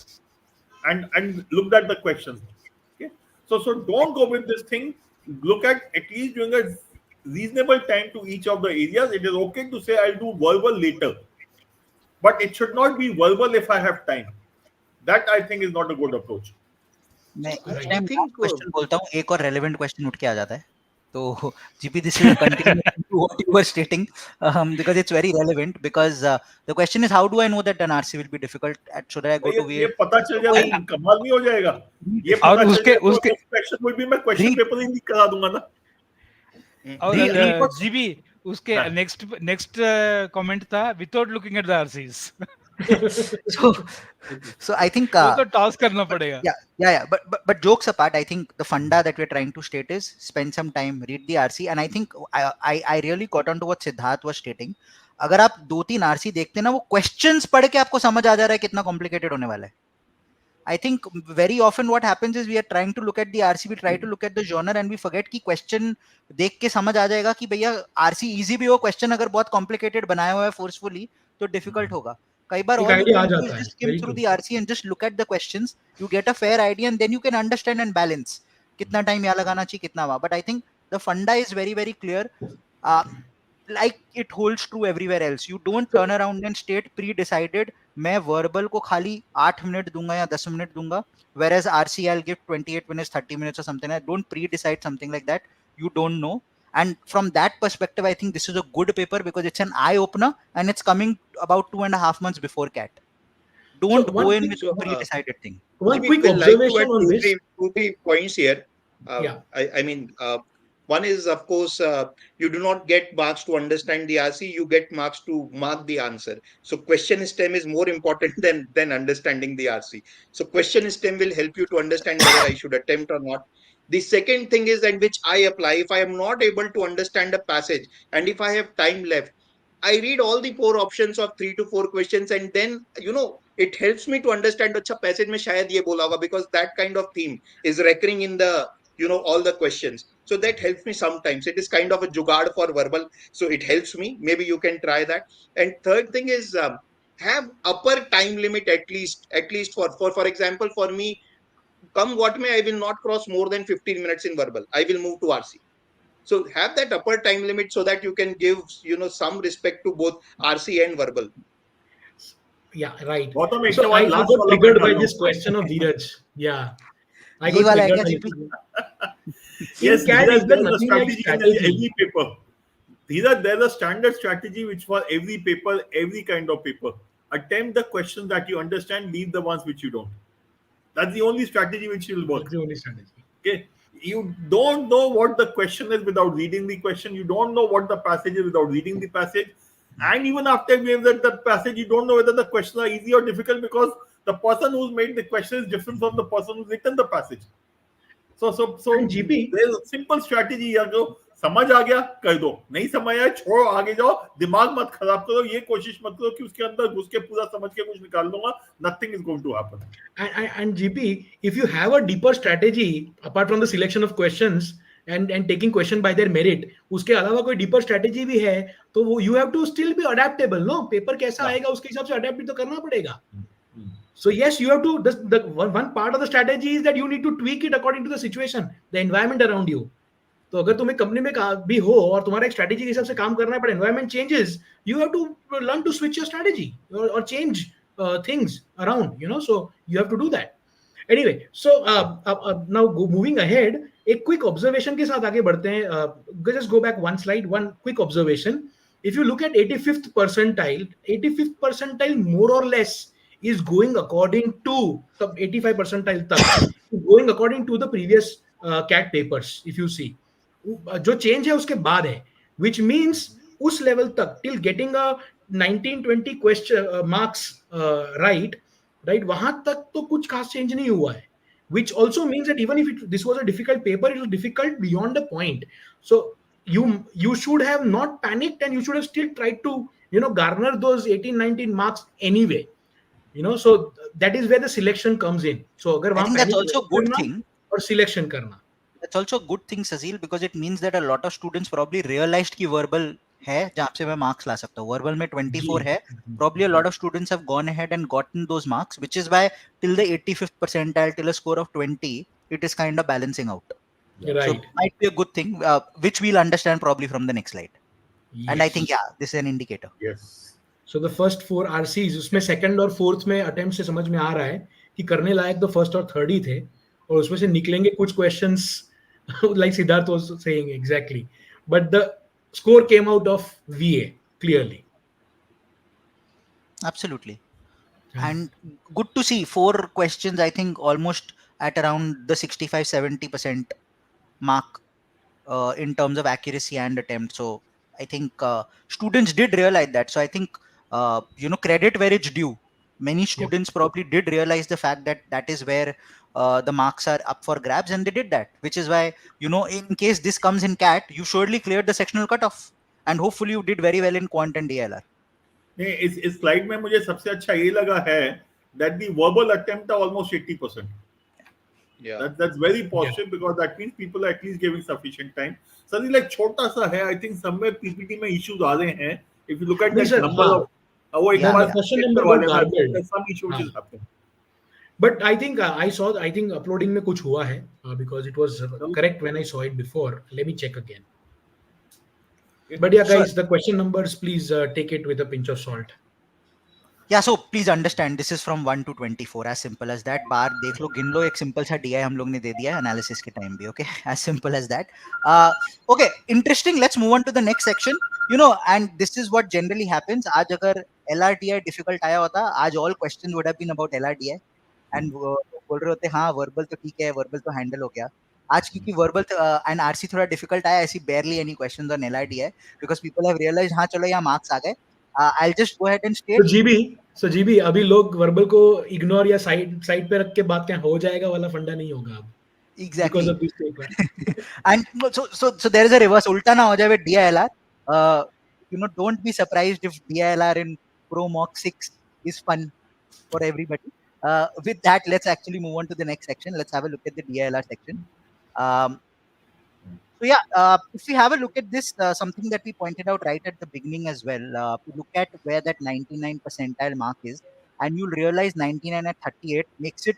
and looked at the questions. Okay, so don't go with this thing. Look at least during a reasonable time to each of the areas. It is okay to say I'll do verbal later, but it should not be verbal if I have time. That I think is not a good approach. मैं Right. each I time think question बोलता हूँ एक और relevant question उठ के आ जाता है. तो GP, this is a continuation to what you were stating, because it's very relevant. Because the question is, how do I know that an RC will be difficult? Should I go to ये VA? पता चल जाए तो कमाल नहीं हो जाएगा? ये और पता चल उसके जाए तो उसके next question में भी मैं question Read. paper ही नहीं करा दूंगा ना. और Read. जीबी उसके हाँ. नेक्स्ट कमेंट था without looking at the RCs. So I think वो तो टॉस करना पड़ेगा. yeah. But jokes apart, I think the funda that we're trying to state is spend some time, read the RC, and I think I really caught on to what Siddharth was stating. अगर आप 2-3 RC देखते ना, वो questions पढ़ के आपको समझ आ जा रहा है कितना complicated होने वाला है. I think very often what happens is we are trying to look at the RC, we try to look at the genre and we forget कि question देख के समझ आ जाएगा कि भैया RC easy भी हो, question अगर बहुत complicated बनाया हुआ है forcefully तो difficult होगा. कई बार all you idea uh can do जाता is है. just skim Very through true. the RC and just look at the questions. You get a fair idea and then you can understand and balance कितना time यहाँ लगाना चाहिए कितना वहाँ. But I think the funda is very very clear. Like it holds true everywhere else. You don't turn around and state pre-decided मैं verbal को खाली 8 minute दूंगा या 10 मिनट दूंगा, whereas RC I'll give 28 minutes 30 minutes or something. I don't pre-decide something like that. You don't know. And from that perspective, I think this is a good paper because it's an eye opener and it's coming about 2.5 months before CAT. Don't So go one in quick- with a pre-decided thing. One We quick will like to observation add on two, this. three points here. Yeah. I mean, one is, of course, you do not get marks to understand the RC, you get marks to mark the answer. So question stem is more important than understanding the RC. So question stem will help you to understand whether I should attempt or not. The second thing is, and which I apply, if I am not able to understand a passage and if I have time left, I read all the 4 options of 3 to 4 questions, and then it helps me to understand अच्छा passage में शायद ये बोला होगा, because that kind of theme is recurring in the all the questions. So that helps me sometimes. It is kind of a jugaad for verbal, so it helps me. Maybe you can try that. And third thing is, have upper time limit at least for example, for me, come what may, I will not cross more than 15 minutes in verbal. I will move to RC. So have that upper time limit so that you can give some respect to both RC and verbal. Yeah, right. Gautam, एक So सवाल I last got वाला triggered मैं by डाल this दूं. question of Dheeraj. Yeah. I ये got वाला है triggered क्या a GP? little bit. Yes, In CAT, is Dheeraj, there there's a nothing like strategy in strategy? every paper. Dheeraj, there's a standard strategy which for every paper, every kind of paper. Attempt the questions that you understand, leave the ones which you don't. That's the only strategy which will work. That's the only strategy. Okay, you don't know what the question is without reading the question. You don't know what the passage is without reading the passage. And even after we have read the passage, you don't know whether the questions are easy or difficult because the person who's made the question is different from the person who's written the passage. So And GP, there's a simple strategy here. जो समझ आ गया कर दो, नहीं समझ आया छोड़ो, आगे जाओ, दिमाग मत खराब करो, ये कोशिश मत करो कि उसके अंदर घुस के पूरा समझ के कुछ निकाल दूंगा. Nothing is going to happen. and GP, if you have a deeper strategy apart from the selection of questions and taking question by their merit, उसके अलावा कोई deeper strategy भी है, तो वो you have to still be adaptable, no? Paper कैसा आएगा उसके हिसाब से adapt भी तो करना पड़ेगा. So yes, you have to. The one part of the strategy is that you need to tweak it according to the situation, the environment around you. तो अगर तुम्हें कंपनी में भी हो और तुम्हारा एक स्ट्रेटेजी के हिसाब से काम करना है, but environment changes, you have to learn to switch your strategy or change things around, so you have to do that. Anyway, so now moving ahead, एक quick observation के साथ आगे बढ़ते हैं. Just go back one slide, one quick observation. If you look at 85th percentile more or less is going according to 85 percentile तक going according to the previous CAT papers. If you see जो change है उसके बाद है, which means उस level तक till getting a 19-20 question marks right वहां तक तो कुछ खास चेंज नहीं हुआ है, which also means that even if this was a difficult paper, it was difficult beyond a point. So you should have not panicked and you should have still tried to garner those 18-19 marks anyway. So that is where the selection comes in. So अगर I वहां think that's panic also a नहीं good करना thing. और selection करना. That's also a good thing, Sazeal, because it means that a lot of students probably realized कि verbal है जहाँ से मैं marks ला सकता हूँ. Verbal में 24 है. Probably a lot of students have gone ahead and gotten those marks, which is why till the 85th percentile, till a score of 20, it is kind of balancing out. Right. So it might be a good thing, which we'll understand probably from the next slide. Yes. And I think, yeah, this is an indicator. Yes. So the first 4 RCs, उसमें second और fourth में attempt से समझ में आ रहा है कि करने लायक तो फर्स्ट और थर्ड ही थे, और उसमें से निकलेंगे कुछ questions like Siddharth was saying exactly, but the score came out of VA clearly. Absolutely. And good to see 4 questions, I think almost at around the 65-70% mark in terms of accuracy and attempt. So I think students did realize that. So I think credit where it's due. Many students probably did realize the fact that that is where the marks are up for grabs, and they did that, which is why, in case this comes in CAT, you surely cleared the sectional cutoff, and hopefully you did very well in Quant and DLR. नहीं, इस slide में मुझे सबसे अच्छा ये लगा है that the verbal attempt are almost 80%. Yeah. That's very positive because that means people are at least giving sufficient time. Suddenly, like छोटा सा है, I think somewhere PPT में issues आ रहे हैं. If you look at that number of वो एक बार question number वाले में garbled. there's some issue which is happening. But I think I think uploading में कुछ हुआ है because it was correct when I saw it before. Let me check again. But yeah, guys, the question numbers, please take it with a pinch of salt. Yeah, so please understand, this is from 1 to 24, as simple as that. बार देख लो, गिन लो, एक simple सा DI हम लोग ने दे दिया है analysis के टाइम भी. Okay, as simple as that. Okay, interesting. Let's move on to the next section. And this is what generally happens. आज अगर LRDI difficult आया होता, आज all questions would have been about LRDI, and बोल रहे होते हाँ वर्बल तो ठीक है, वर्बल तो हैंडल हो गया. आज क्योंकि वर्बल एंड आरसी थोड़ा डिफिकल्ट आया, ऐसी barely any questions on LRDI because people have realized हाँ चलो यहाँ मार्क्स आ गए. I'll just go ahead and state. So GB, अभी लोग वर्बल को इग्नोर या साइड पे रख के बात क्या हो जाएगा वाला फंडा नहीं होगा अब. Exactly. Because of this paper. And so there is a reverse. उल्टा ना हो जाए with DILR. Don't be surprised if DILR in Pro Mock 6 is fun for everybody. With that, let's actually move on to the next section. Let's have a look at the DILR section. So yeah, if we have a look at this, something that we pointed out right at the beginning as well, look at where that 99 percentile mark is, and you'll realize 99 at 38 makes it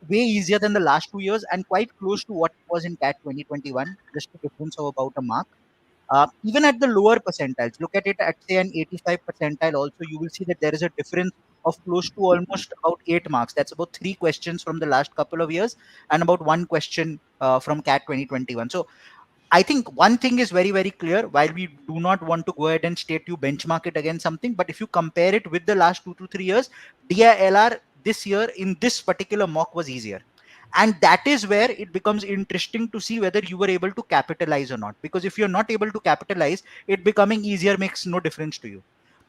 way easier than the last 2 years and quite close to what it was in CAT 2021, just a difference of about a mark. Even at the lower percentiles, look at it at say an 85 percentile also, you will see that there is a difference of close to almost about 8 marks. That's about 3 questions from the last couple of years and about 1 question from CAT 2021. So I think one thing is very, very clear. While we do not want to go ahead and state you benchmark it against something, but if you compare it with the last 2 to 3 years, DILR this year in this particular mock was easier. And that is where it becomes interesting to see whether you were able to capitalize or not. Because if you're not able to capitalize, it becoming easier makes no difference to you.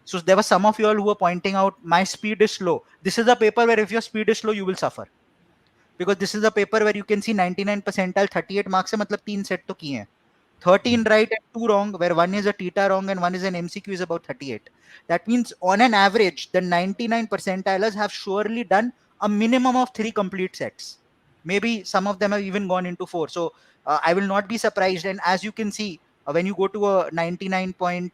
So there were some of you all who were pointing out, my speed is slow. This is a paper where if your speed is slow, you will suffer. Because this is a paper where you can see 99 percentile 38 marks है, मतलब 3 set तो किए हैं. 13 right and 2 wrong, where one is a theta wrong and one is an MCQ is about 38. That means on an average, the 99 percentilers have surely done a minimum of 3 complete sets. Maybe some of them have even gone into 4. So I will not be surprised. And as you can see, when you go to a 99 point,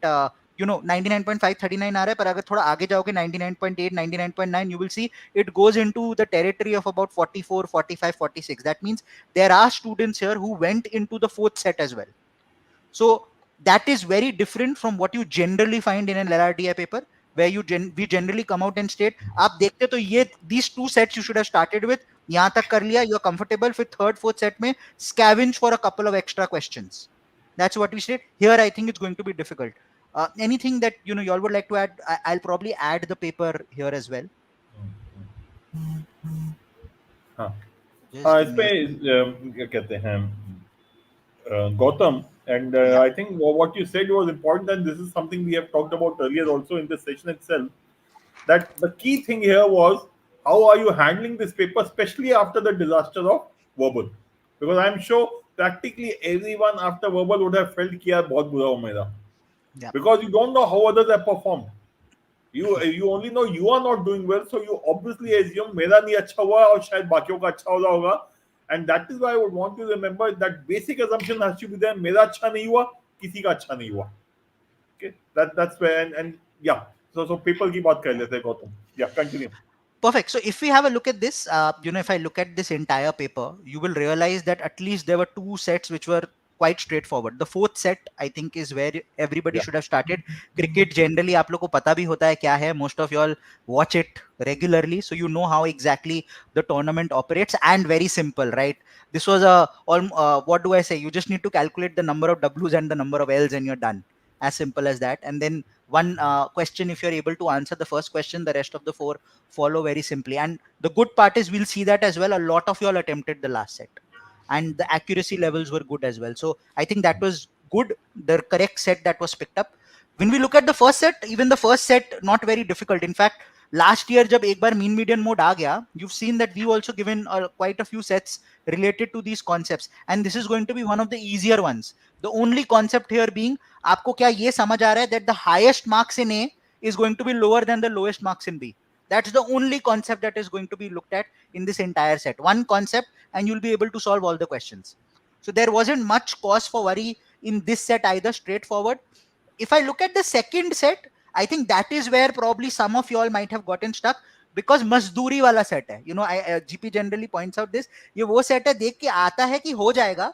99.5 39 आ रहा है, पर अगर थोड़ा आगे जाओगे 99.8 99.9, you will see it goes into the territory of about 44 45 46. That means there are students here who went into the 4th set as well. So that is very different from what you generally find in an LRDI paper, where we generally come out and state, आप देखते तो ये these 2 sets you should have started with, यहाँ तक कर लिया, you're comfortable with 3rd 4th set में scavenge for a couple of extra questions. That's what we state. Here I think it's going to be difficult. Anything that you all would like to add? I'll probably add the paper here as well. हाँ, इसमें क्या कहते हैं Gautam, and I think what you said was important, and this is something we have talked about earlier also in this session itself, that the key thing here was how are you handling this paper, especially after the disaster of verbal, because I'm sure practically everyone after verbal would have felt कि यार बहुत बुरा हो मेरा, because you don't know how others have performed. You only know you are not doing well, so you obviously assume मेरा नहीं अच्छा हुआ और शायद बाकियों का अच्छा हो रहा होगा. And that is why I would want you to remember that basic assumption has to be there. मेरा अच्छा नहीं हुआ, किसी का अच्छा नहीं हुआ. Okay, that's where and yeah. So people की बात कर लेते हैं Gautam. Yeah, continue. Perfect. So if we have a look at this, if I look at this entire paper, you will realize that at least there were 2 sets which were quite straightforward. The fourth set, I think, is where everybody Yeah. should have started. Cricket generally, आप लोग को पता भी होता है क्या है. Most of y'all watch it regularly, so you know how exactly the tournament operates, and very simple, right? This was what do I say? You just need to calculate the number of W's and the number of L's, and you're done. As simple as that. And then one question, if you're able to answer the first question, the rest of the four follow very simply. And the good part is we'll see that as well. A lot of y'all attempted the last set, and the accuracy levels were good as well. So I think that was good, the correct set that was picked up. When we look at the first set, even the first set not very difficult. In fact, last year जब एक बार mean median mode आ गया, you've seen that we've also given quite a few sets related to these concepts, and this is going to be one of the easier ones. The only concept here being, आपको क्या ये समझ आ रहा है that the highest marks in A is going to be lower than the lowest marks in B. That's the only concept that is going to be looked at in this entire set. One concept, and you'll be able to solve all the questions. So there wasn't much cause for worry in this set either, straightforward. If I look at the second set, I think that is where probably some of you all might have gotten stuck, because मजदूरी वाला set है. You know, GP generally points out this. ये वो set है, देख के आता है कि हो जाएगा,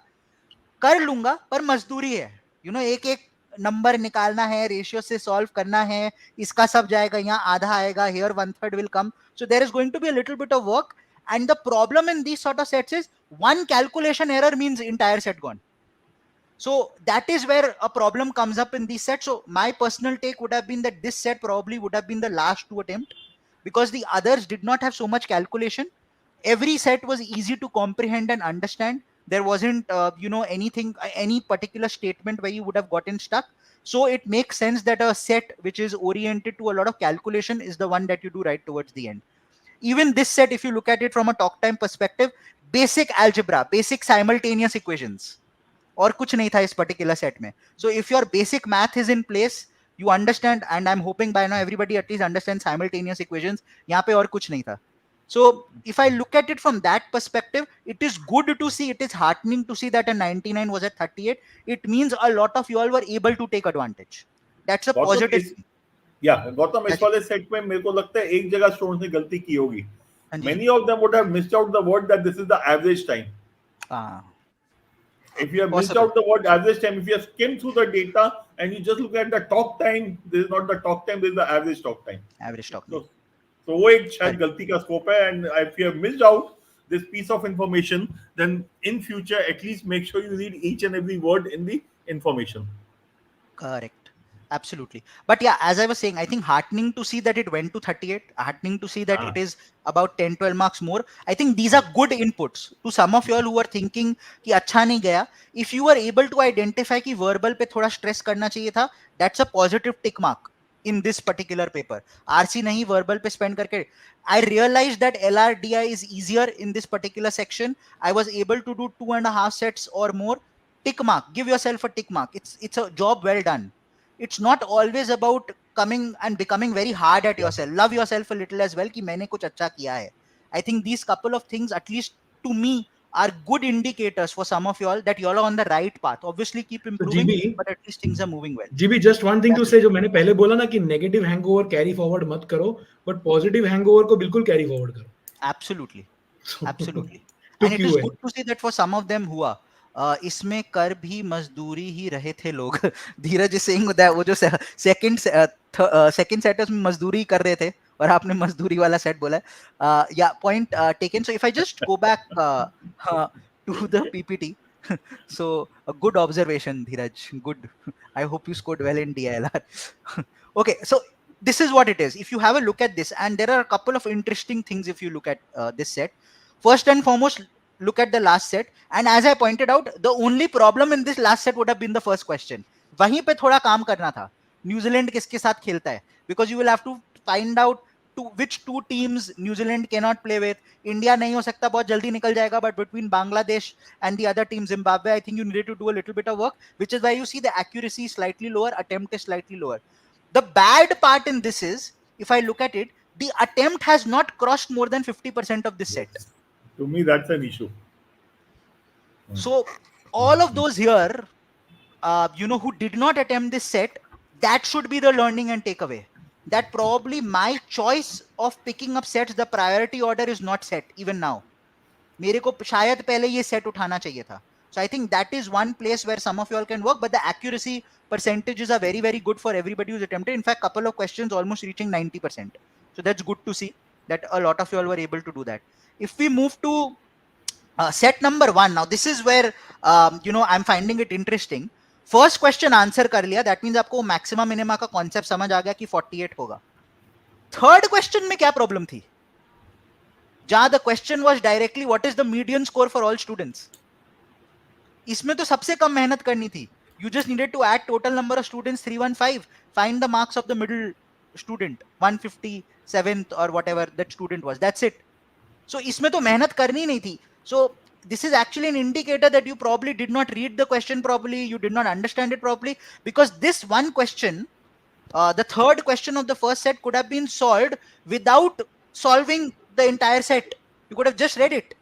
कर लूंगा, पर मजदूरी है. You know, एक एक नंबर निकालना है, रेशियो से सॉल्व करना है, इसका सब जाएगा, यहाँ आधा आएगा, here 1/3 will come. So there is going to be a little bit of work. And the problem in these sort of sets is one calculation error means entire set gone. So that is where a problem comes up in these sets. So my personal take would have been that this set probably would have been the last to attempt, because the others did not have so much calculation. Every set was easy to comprehend and understand. There wasn't, anything, any particular statement where you would have gotten stuck. So it makes sense that a set which is oriented to a lot of calculation is the one that you do right towards the end. Even this set, if you look at it from a talk time perspective, basic algebra, basic simultaneous equations, और कुछ नहीं था इस particular set में. So if your basic math is in place, you understand, and I'm hoping by now everybody at least understands simultaneous equations. यहाँ पे और कुछ नहीं था. So if I look at it from that perspective, it is good to see, it is heartening to see that a 99 was at 38. It means a lot of you all were able to take advantage. That's a positive. Gautam, इस वाले set में मेरे को लगता है एक जगह students ने गलती की होगी. Many of them would have missed out the word that this is the average time. If you have missed out the word average time, if you have skimmed through the data and you just look at the talk time, this is not the talk time, this is the average talk time. Average talk time. So वो एक शायद गलती का scope है. And if you have missed out this piece of information, then in future at least make sure you read each and every word in the information. Correct. Absolutely. But yeah, as I was saying, I think heartening to see that it went to 38, heartening to see that it is about 10-12 marks more. I think these are good inputs to some of you all who are thinking कि अच्छा नहीं गया. If you are able to identify कि verbal पे थोड़ा stress करना चाहिए था, that's a positive tick mark in this particular paper. RC नहीं verbal पे spend करके. I realized that LRDI is easier in this particular section. I was able to do 2.5 sets or more. Tick mark. Give yourself a tick mark. It's a job well done. It's not always about coming and becoming very hard at yourself. Love yourself a little as well कि मैंने कुछ अच्छा किया है. I think these couple of things, at least to me, are good indicators for some of you all that you all are on the right path. Obviously keep improving, GB, but at least things are moving well. GB, just one thing to say, जो मैंने पहले बोला ना कि negative hangover carry forward मत करो, but positive hangover को बिल्कुल carry forward करो. Absolutely. Absolutely. And it is good to see that for some of them हुआ. इसमें कर भी मजदूरी ही रहे थे लोग. धीरज इज सेइंग दैट वो जो सेकंड सेट में मजदूरी कर रहे थे और आपने मजदूरी वाला सेट बोला है. या point taken. So if I just go back to the PPT, so a good observation, Dheeraj. Good. I hope you scored well in DILR. Okay, so this is what it is. If you have a look at this, and there are a couple of interesting things if you look at this set. First and foremost, look at the last set, and as I pointed out, the only problem in this last set would have been the first question. वहीं पे थोड़ा काम करना था. New Zealand किसके साथ खेलता है? Because you will have to find out which two teams New Zealand cannot play with. India नहीं हो सकता, बहुत जल्दी निकल जाएगा. But between Bangladesh and the other team, Zimbabwe, I think you needed to do a little bit of work, which is why you see the accuracy is slightly lower, attempt is slightly lower. The bad part in this is, if I look at it, the attempt has not crossed more than 50% of this set. To me, that's an issue. So all of those here, who did not attempt this set, that should be the learning and takeaway. That probably my choice of picking up sets, the priority order is not set even now. मेरे को शायद पहले ये set उठाना चाहिए था. So I think that is one place where some of you all can work, but the accuracy percentages are very, very good for everybody who's attempted. In fact, couple of questions almost reaching 90%. So that's good to see that a lot of you all were able to do that. If we move to set number 1, now this is where I'm finding it interesting. First question answer कर लिया, that means आपको maximum minima का concept समझ आ गया कि 48 होगा. Third question में क्या प्रॉब्लम थी, जहां the question was directly what is the median score for all students. इसमें तो सबसे कम मेहनत करनी थी. You just needed to add total number of students 315, find the marks of the middle student 157th or whatever that student was. That's it. So इसमें तो मेहनत करनी नहीं थी. So this is actually an indicator that you probably did not read the question properly, you did not understand it properly, because this one question, the third question of the first set could have been solved without solving the entire set. You could have just read it.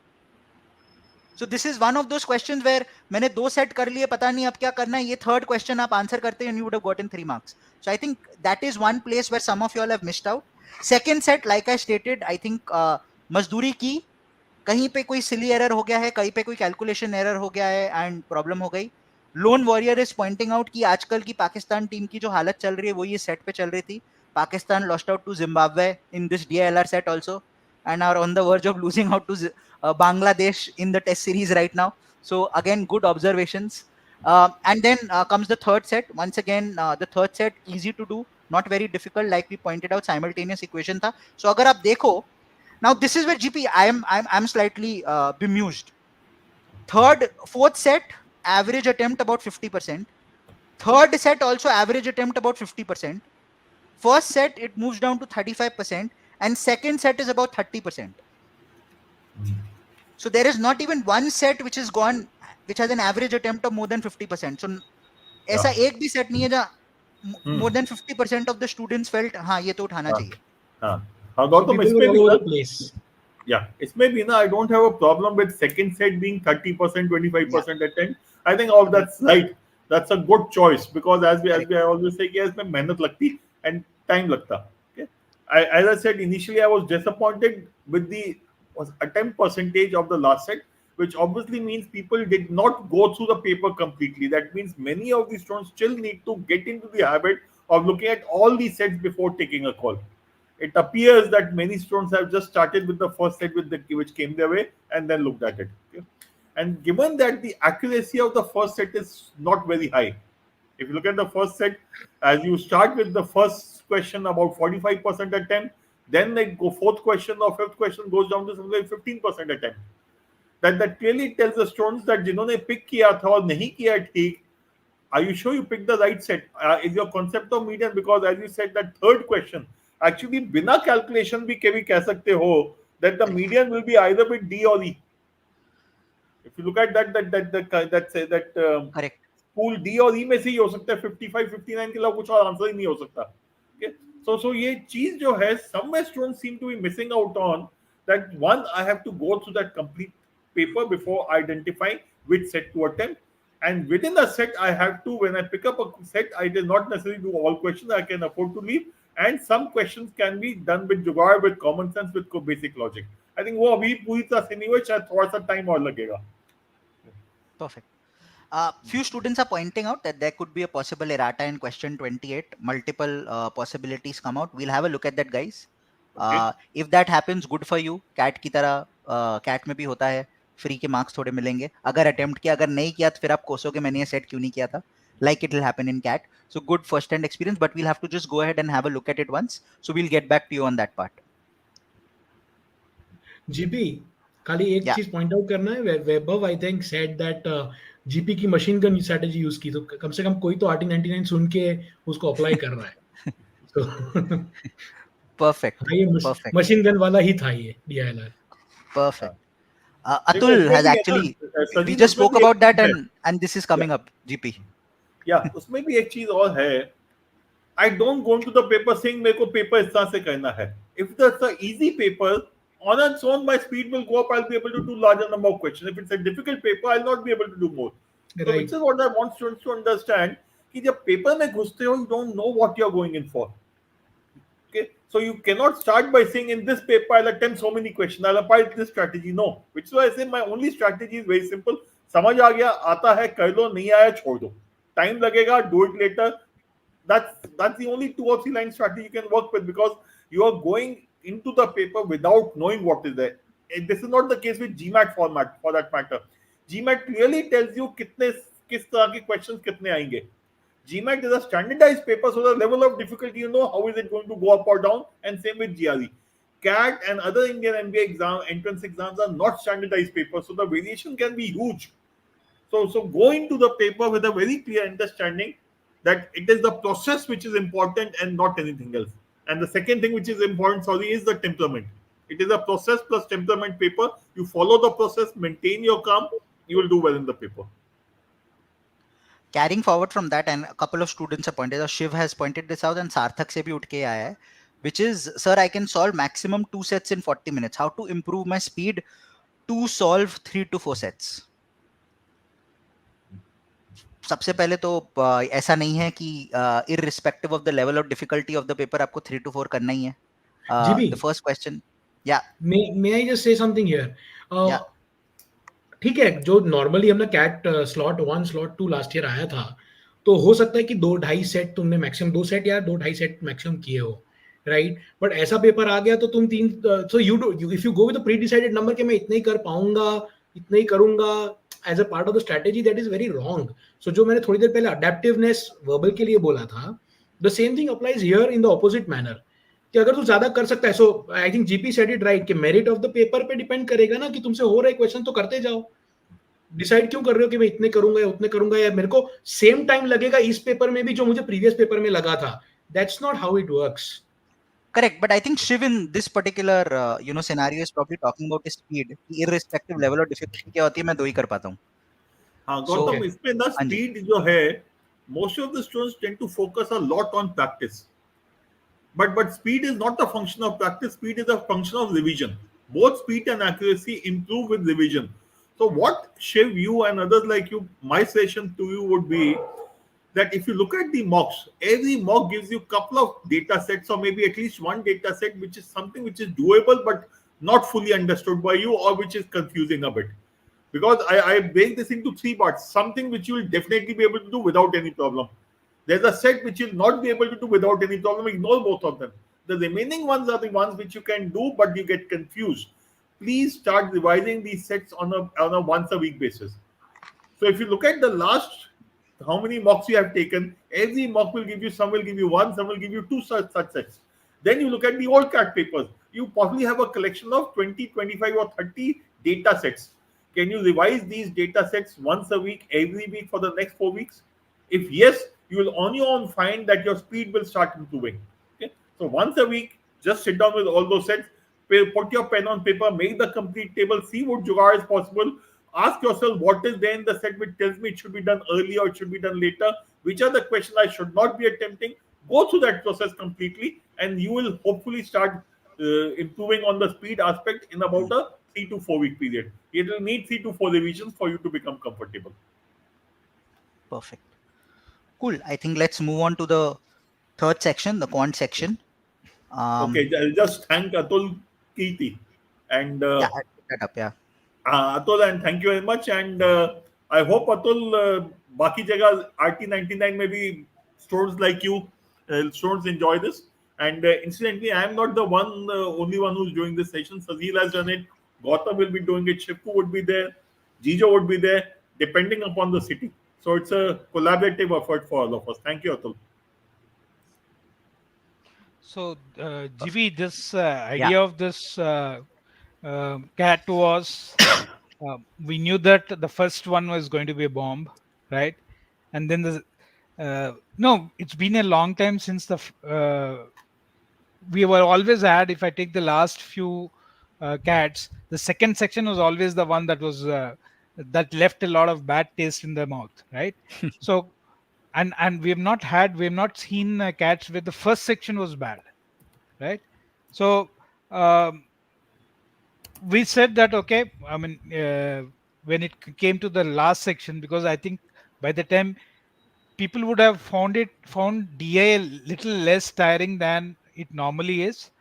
So this is one of those questions where मैंने 2 set कर लिए, पता नहीं अब क्या करना है, ये third question आप answer करते and you would have gotten 3 marks. So I think that is one place where some of you all have missed out. Second set, like I stated, I think मजदूरी की, कहीं पे कोई सिली error हो गया है, कहीं पे कोई कैलकुलेशन एरर हो गया है एंड प्रॉब्लम हो गई. Loan warrior is pointing out कि आजकल की पाकिस्तान टीम की जो हालत चल रही है वो ये सेट पे चल रही थी. Pakistan lost out to Zimbabwe in this DILR set also and are on the verge of losing out to Bangladesh in the test series right now. So again, good observations. And then comes the third set. Once again, the third set easy to do, not very difficult, like we pointed out, simultaneous equation tha. So agar aap dekho, now this is where GP I'm slightly bemused. Fourth set, average attempt about 50%. Third set also average attempt about 50%. First set it moves down to 35%, and second set is about 30%. So there is not even one set which is gone which has an average attempt of more than 50%. So ऐसा एक भी set नहीं है जहाँ more than 50% of the students felt हाँ ये तो उठाना चाहिए. हाँ गौतम, इसमें भी yeah, इसमें भी ना, I don't have a problem with second set being 30%, 25% attempt. I think that's right. That's a good choice, because as we I always say कि इसमें मेहनत लगती and time लगता. Okay, as I said initially, I was disappointed with the attempt percentage of the last set, which obviously means people did not go through the paper completely. That means many of the students still need to get into the habit of looking at all the sets before taking a call. It appears that many students have just started with the first set which came their way and then looked at it. Okay? And given that the accuracy of the first set is not very high, if you look at the first set, as you start with the first question about 45% attempt, then fourth question or fifth question goes down to something like 15% attempt. That clearly tells the students that जिन्होंने pick किया था और नहीं किया ठीक, are you sure you picked the right set? Is your concept of median? Because as you said, that third question, actually बिना calculation भी कह सकते हो that the median will be either with D or E. If you look at that Correct. pool D और E में से ही हो सकता है 55, 59 के अलावा कुछ और आंसर ही नहीं हो सकता. Okay, so ये चीज जो है, somewhere students seem to be missing out on that. One, I have to go through that complete paper before identifying which set to attempt. And within a set, I have to, when I pick up a set, I will not necessarily do all questions. I can afford to leave. And some questions can be done with jugaad, with common sense, with basic logic. I think वो अभी पूरी तरह से नहीं हुआ, शायद थोड़ा सा टाइम और लगेगा. Perfect. Few students are pointing out that there could be a possible errata in question 28. Multiple possibilities come out. We'll have a look at that, guys. Okay. If that happens, good for you. CAT की तरह CAT में भी होता है, free के marks थोड़े मिलेंगे. अगर अटेम्प्ट किया, अगर नहीं किया तो फिर आप कोसोगे मैंने ये सेट क्यों नहीं किया था. Like it will happen in CAT. So good first-hand experience, but we'll have to just go ahead and have a look at it once. So we'll get back to you on that part. GP, खाली एक चीज point out करना है. Vaibhav I think said that GP की machine gun strategy use की, तो कम से कम कोई तो RT99 सुन के उसको अप्लाई कर रहा है. तो Perfect. मशीन गन वाला ही था ये DILR. Perfect. Atul has actually, we just spoke about that and this is coming up, GP. Yeah, उसमें भी एक चीज और है. I don't go into the paper saying मेरे को पेपर इस तरह से करना है. If that's an easy paper, on its own my speed will go up. I'll be able to do larger number of questions. If it's a difficult paper, I'll not be able to do more. So which is what I want students to understand, कि जब paper में घुसते हो, you don't know what you're going in for. Okay, so you cannot start by saying in this paper I'll attempt so many questions, I'll apply this strategy. No, which is why I say my only strategy is very simple. समझ आ गया, आता है कर लो, नहीं आया छोड़ दो, time लगेगा, do it later. That's the only 2 or 3 line strategy you can work with, because you are going into the paper without knowing what is there. This is not the case with GMAT format, for that matter. GMAT clearly tells you कितने किस तरह के questions कितने आएंगे. GMAT is a standardized paper, so the level of difficulty, you know how is it going to go up or down, and same with GRE. CAT and other Indian MBA exam entrance exams are not standardized papers, so the variation can be huge. So go into the paper with a very clear understanding that it is the process which is important and not anything else. And the second thing which is important, sorry, is the temperament. It is a process plus temperament paper. You follow the process, maintain your calm, you will do well in the paper. Carrying forward from that, and a couple of students have pointed out, Shiv has pointed this out and Sarthak se bhi utke aaya hai, which is, sir, I can solve maximum 2 sets in 40 minutes. How to improve my speed to solve 3 to 4 sets? सबसे पहले तो ऐसा नहीं है कि irrespective of the level of difficulty of the paper आपको 3 to 4 करना ही है. GB, The first question, yeah. may I just say something here? Yeah. ठीक है, जो नॉर्मली हमने CAT slot 1 slot 2 last year आया था, तो हो सकता है कि 2-2.5 सेट तुमने मैक्सिमम 2 सेट या 2-2.5 सेट मैक्सिमम किए हो, राइट? बट ऐसा पेपर आ गया तो तुम 3, so you if you go with a pre decided number कि मैं इतना ही कर पाऊंगा, इतना ही करूंगा as a part of the strategy, that is very wrong. So जो मैंने थोड़ी देर पहले अडेप्टिवनेस वर्बल के लिए बोला था, the same thing applies here in the opposite manner, कि अगर तू ज्यादा कर सकता है, so I think GP said it right कि मेरिट ऑफ द पेपर पे डिपेंड करेगा ना, कि तुमसे हो रहे क्वेश्चन तो करते जाओ. डिसाइड क्यों कर रहे हो कि मैं इतने करूंगा या उतने करूंगा, या मेरे को सेम टाइम लगेगा इस पेपर में भी जो मुझे प्रीवियस पेपर में लगा था. That's not how it works. Correct, but I think Shiv in this particular scenario is probably talking about his speed. Irrespective level of difficulty क्या होती है, मैं 2 ही कर पाता हूँ. हाँ गौतम, इसमें ना हाँ जी. स्पीड जो है, most of the students tend to focus a lot on practice. But speed is not a function of practice. Speed is a function of revision. Both speed and accuracy improve with revision. So what, Shiv, you and others like you, my suggestion to you would be that if you look at the mocks, every mock gives you a couple of data sets, or maybe at least one data set which is something which is doable but not fully understood by you, or which is confusing a bit. Because I break this into 3 parts. Something which you will definitely be able to do without any problem. There's a set which you'll not be able to do without any problem. Ignore both of them. The remaining ones are the ones which you can do, but you get confused. Please start revising these sets on a once a week basis. So if you look at the last, how many mocks you have taken, every mock will give you, some will give you 1, some will give you 2 such sets. Then you look at the old CAT papers. You possibly have a collection of 20, 25 or 30 data sets. Can you revise these data sets once a week, every week for the next 4 weeks? If yes, you will on your own find that your speed will start improving. Okay? So once a week, just sit down with all those sets, put your pen on paper, make the complete table, see what jugaad is possible. Ask yourself what is there in the set which tells me it should be done early or it should be done later. Which are the questions I should not be attempting? Go through that process completely, and you will hopefully start improving on the speed aspect in about a 3 to 4 week period. It will need 3 to 4 revisions for you to become comfortable. Perfect. Cool. I think let's move on to the third section, the quant section. Okay, I'll just thank Atul Kirti and Yeah, I picked that up. Yeah. Atul, and thank you very much. And I hope Atul, बाकी जगह RT99 में भी students like you, students enjoy this. And incidentally, I am not the only one who's doing this session. Sazeal has done it. Gautam will be doing it. Shiva would be there. Gejo would be there, depending upon the city. So it's a collaborative effort for all of us. Thank you, Atul. So, GV, this idea of this CAT was, we knew that the first one was going to be a bomb, right? And then no, it's been a long time since we were always had, if I take the last few CATs, the second section was always the one that was that left a lot of bad taste in the mouth, right? So, and we have not seen CATs where the first section was bad, right? So we said that, okay, I mean, when it came to the last section, because I think by the time people would have found DI a little less tiring than it normally is,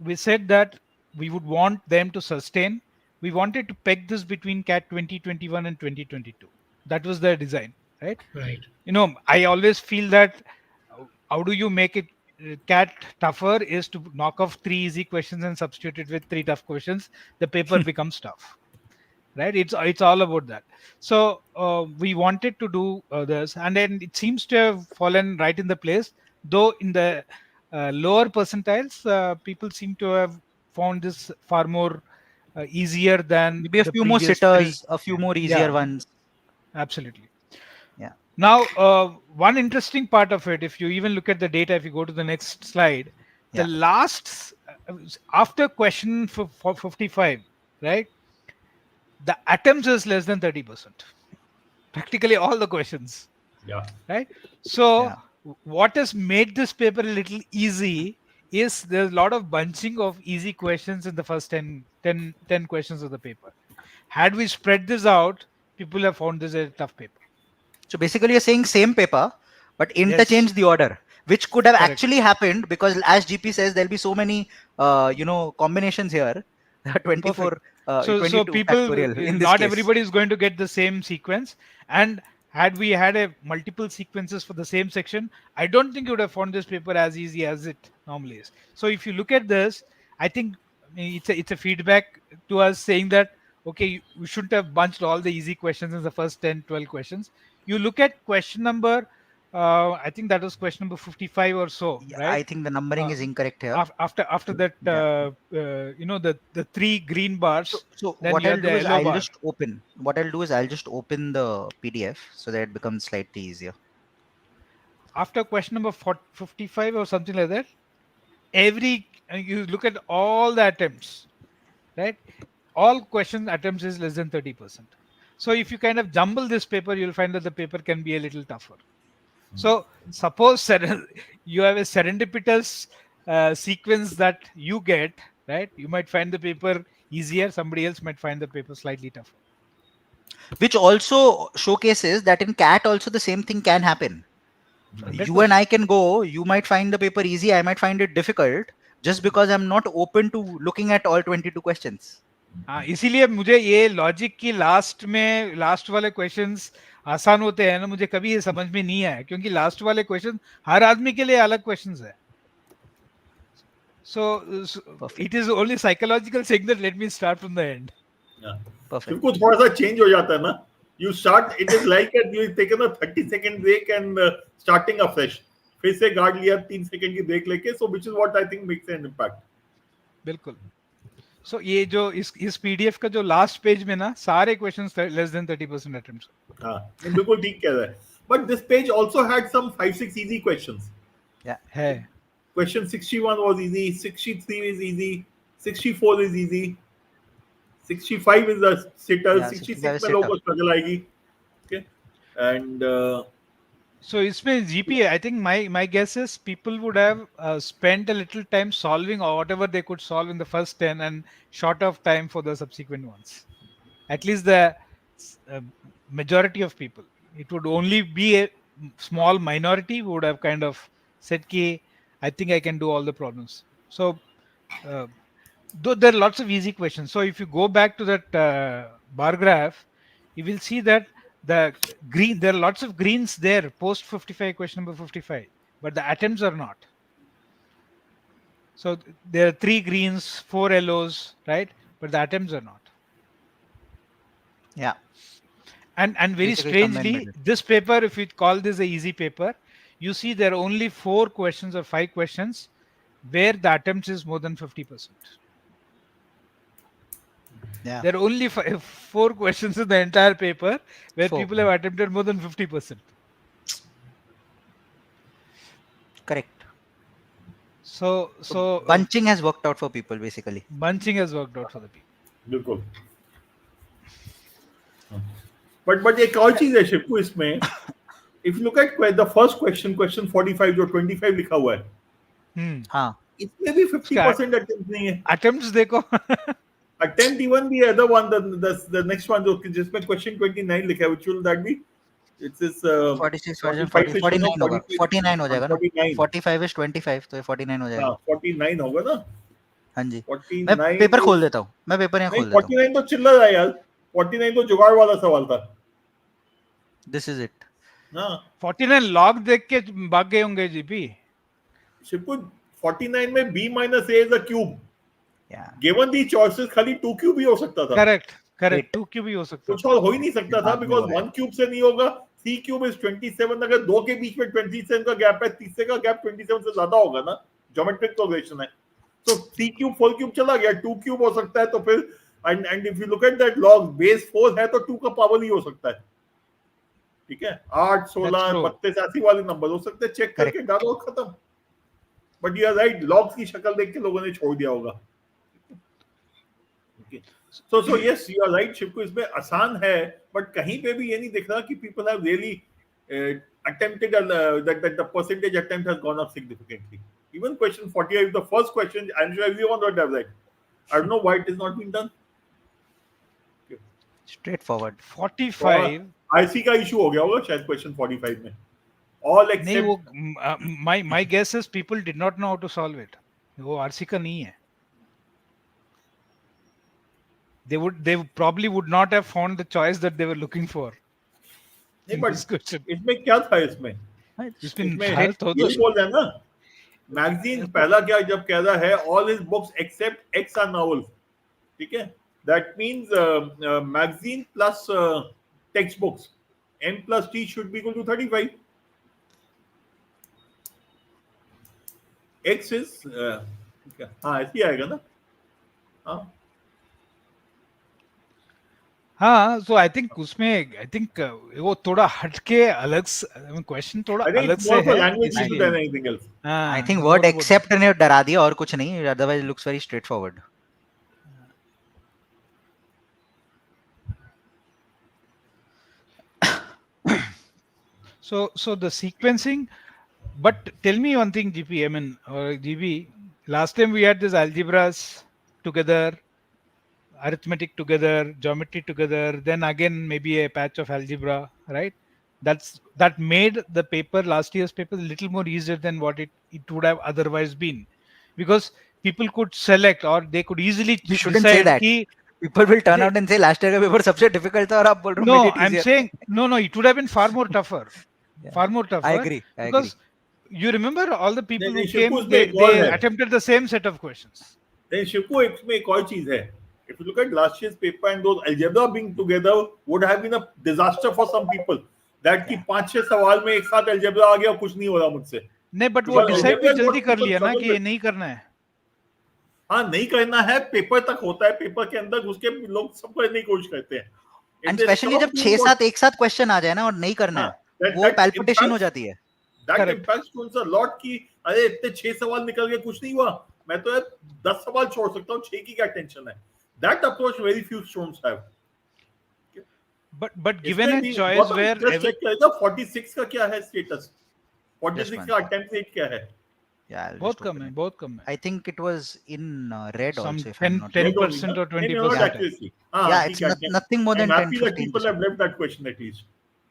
we said that we would want them to sustain, we wanted to peg this between CAT 2021 and 2022. That was the design, right? Right. I always feel that how do you make it CAT tougher is to knock off 3 easy questions and substitute it with 3 tough questions. The paper becomes tough, right? It's all about that. So we wanted to do this, and then it seems to have fallen right in the place. Though in the lower percentiles, people seem to have found this far more easier than Maybe a the few more previous 3. sitters, a few more Yeah, easier ones. absolutely. Yeah. Now, one interesting part of it, if you even look at the data, if you go to the next slide, the Yeah. last after question for 55, right? The attempts is less than 30%. Practically all the questions, Yeah. right? So, Yeah. what has made this paper a little easy is there's a lot of bunching of easy questions in the first 10 questions of the paper. Had we spread this out, people have found this a tough paper. So basically, you're saying same paper, but Yes, interchange the order, which could have correct. actually happened because, as GP says, there'll be so many, combinations here. 24, Perfect. So 22 people, factorial in this not case. everybody is going to get the same sequence. And had we had a multiple sequences for the same section, I don't think you would have found this paper as easy as it normally is. So if you look at this, I think it's a feedback to us saying that okay, we shouldn't have bunched all the easy questions in the first 10, 12 questions. You look at question number, I think that was question number 55 or so, Yeah, right? I think the numbering is incorrect here. After that Yeah. the 3 green So, bars, so then what you I'll have the do is yellow bar. I'll just open the PDF so that it becomes slightly easier. After question number 55 or something like that, you look at all the attempts, right? All question attempts is less than 30%. So if you kind of jumble this paper, you'll find that the paper can be a little tougher. So suppose you have a serendipitous sequence that you get, right? You might find the paper easier. Somebody else might find the paper slightly tougher. Which also showcases that in CAT also the same thing can happen. You and 100%. I can go, you might find the paper easy, I might find it difficult, just because I'm not open to looking at all 22 questions. हाँ, इसीलिए मुझे ये logic की last वाले questions आसान होते हैं ना, मुझे कभी ये समझ में नहीं आया क्योंकि लास्ट वाले क्वेश्चन हर आदमी के लिए अलग क्वेश्चंस है. So Perfect. it is only psychological saying that let me start from the end. Yeah. Perfect. क्योंकि थोड़ा सा चेंज हो जाता है ना. You start, it is like that you taken a 30-second break and starting afresh. फिर से guard लिया 3 सेकंड की ब्रेक लेके, so which is what I think makes an impact. बिल्कुल. So ये जो इस पीडीएफ का जो लास्ट पेज में ना सारे क्वेश्चंस लेस देन 30% अटेम्प्ट्स. हाँ, बिल्कुल ठीक कह रहा है. But this page also had some 5-6 easy questions. Yeah. है. Question 61 was easy, 63 is easy, 64 is easy, 65 is a sitter, Yeah, 66 65 is में लोगों sitter. को struggle आएगी. Okay, and So इसमें GPA, I think my guess is people would have spent a little time solving or whatever they could solve in the first 10 and short of time for the subsequent ones. At least the majority of people. It would only be a small minority who would have kind of said, "Ki, I think I can do all the problems." So though there are lots of easy questions. So if you go back to that bar graph, you will see that there are lots of greens there post 55 question number 55, but the attempts are not. So there are 3 greens, 4 yellows, right? But the attempts are not. Yeah. And very Basically somewhere in strangely, middle. this paper, if we call this a easy paper, you see there are only 4 questions or 5 questions where the attempts is more than 50%. Yeah. There are only 4 questions in the entire paper where 4. people have attempted more than 50%. Correct. So bunching has worked out for people basically. bunching has worked out for the people. बिल्कुल. But एक और चीज है शिवकू इसमें. If you look at the first question 45 जो 25 लिखा हुआ है, हाँ. इसमें भी 50% attempt नहीं है. Attempts देखो. Attempt even the other one, the next one जो जिसमें question 29 लिखा है, which will that be? It is 46 45 40 49 होगा. 49 हो जाएगा ना. 49. 45 is 25 तो ये 49 हो जाएगा. हाँ, 49 होगा ना. हाँ जी, मैं 49 पेपर खोल is- देता हूँ, मैं पेपर यहाँ नहीं, खोल देता हूँ. 49 तो चिल्लर है यार. 49 तो जुगाड़ वाला सवाल था. This is it. हाँ, 49 लॉग देख के भाग गए होंगे जीपी. शिवको 49 में b minus a is a cube. Yeah. Given the choices खाली 2 cube ही हो सकता था. Correct correct, Eight. 2 क्यों भी हो सकता कुछ था. और हो ही नहीं सकता था बाद में बिकॉज हो रहा है. 1 क्यूब से नहीं होगा. c cube is 27. अगर दो के बीच में 27 का गैप है, तीसरे का गैप 27 से ज्यादा होगा ना. ज्योमेट्रिक प्रोग्रेशन है. तो c क्यूब 4 क्यूब चला गया, 2 क्यूब हो सकता है. तो फिर and if you look at that log, base 4 है तो 2 का पावर ही हो सकता है. ठीक है, 8 16 32 ऐसी वाले नंबर हो सकते हैं. चेक करके डालो, खत्म. But you are right, logs की शक्ल देख के लोगों ने छोड़ दिया होगा. So yes, you are right, शिवको, इसमें आसान है, बट कहीं पे भी ये नहीं दिख रहा कि people have really attempted that the percentage attempt has gone up significantly. Even question 48, the first question, I'm sure everyone would have read. I don't know why it is not being done. Straightforward. 45. IC का issue हो गया होगा शायद question 45 में. All नहीं, वो except my guess is people did not know how to solve it. वो RC का नहीं है. They probably would not have found the choice that they were looking for. नहीं, in but this question. इसमें क्या था इसमें? इसमें इसमें हाल तो यही बोल रहे हैं ना. मैगजीन पहला क्या जब कह रहा है all his books except X are novels. ठीक है, that means magazine plus textbooks, M plus T should be equal to 35. X is हाँ ऐसे ही आएगा ना. हाँ, हाँ, so I think उसमें वो थोड़ा हटके अलग क्वेश्चन थोड़ा I think अलग it's से more of a है. language issue इसलिए. than anything else. I think word accept ने डरा दिया और कुछ नहीं. Otherwise it looks very straightforward. So the sequencing, but tell me one thing, GP. I mean, GB. Last time we had this algebras together, arithmetic together, geometry together. Then again maybe a patch of algebra, right? That made the paper, last year's paper, a little more easier than what it would have otherwise been, because people could select or they could easily You shouldn't say that. People will turn out and say last year का paper सबसे difficult था और आप बोल रहे हो No, made it I'm easier. saying no. It would have been far more tougher. Yeah. Far more tougher. I agree. Because you remember all the people who नहीं, came, शिवको, इसमें they एक और है. attempted the same set of questions. Then शिवको, इसमें एक और चीज है. If you look at last year's paper and those algebra being together would have been a disaster for some people. That कि 5-6 सवाल में एक साथ algebra आ गया और कुछ नहीं हो रहा मुझसे. नहीं, but वो Because डिसाइड भी algebra is जल्दी what कर people लिया ना struggle कि ये with. नहीं करना है. हाँ, नहीं करना है, पेपर तक होता है, पेपर के अंदर घुस के लोग सब करने की कोशिश करते हैं. And especially जब 6-7 एक साथ क्वेश्चन आ जाए ना और नहीं करना है, वो palpitation हो जाती है. That impacts students a lot कि अरे इतने 6 सवाल निकल गए, कुछ नहीं हुआ, मैं तो यार 10 सवाल छोड़ सकता हूँ, 6 की क्या टेंशन है. That approach very few students have. But given a choice where check करेगा 46 का क्या है स्टेटस, 46 का अटेम्प्ट रेट क्या है. Yeah, बहुत कम है, बहुत कम है. I think it was in red Some also. If I'm not 10% or 20%. Accuracy. Yeah, it's nothing more than I'm happy that 10-15%. people have left that question at least.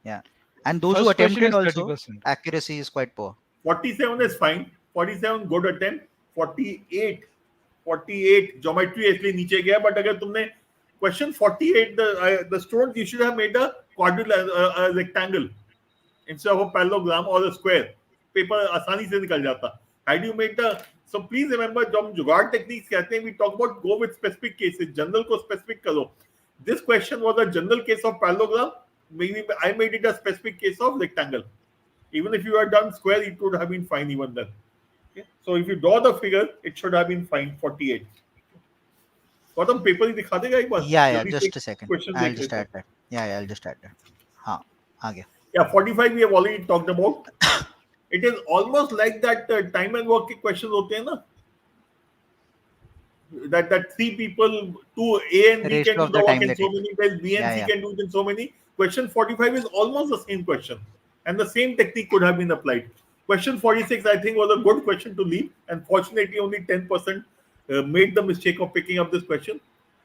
Yeah, and those who First question attempted is also 30%. accuracy is quite poor. 47 is fine. 47 good attempt. 48 geometry इसलिए नीचे गया. But अगर तुमने question 48 the student you should have made a quadrilateral rectangle instead of a parallelogram or a square. Paper आसानी से निकल जाता. How do you make the so please remember जब हम जुगाड़ टेक्निक्स कहते हैं we talk about go with specific cases. General को स्पेसिफिक करो. This question was a general case of parallelogram. Maybe I made it a specific case of rectangle. Even if you had done square, it would have been fine even then. Okay? So if you draw the figure, it should have been fine. 48. Gautam, paper ही दिखा देगा एक बार. Yeah, just a second. Question I'll देख just लेते add that. Yeah, I'll just add that. हाँ, आ गया. Yeah, 45 we have already talked about. It is almost like that time and work के questions होते हैं ना. That 3 people, 2 A and B Ratio can do of the the work time in they so take. many, while B and C can do it in so many. Question 45 is almost the same question. And the same technique could have been applied. Question 46, I think, was a good question to leave. And fortunately, only 10% made the mistake of picking up this question.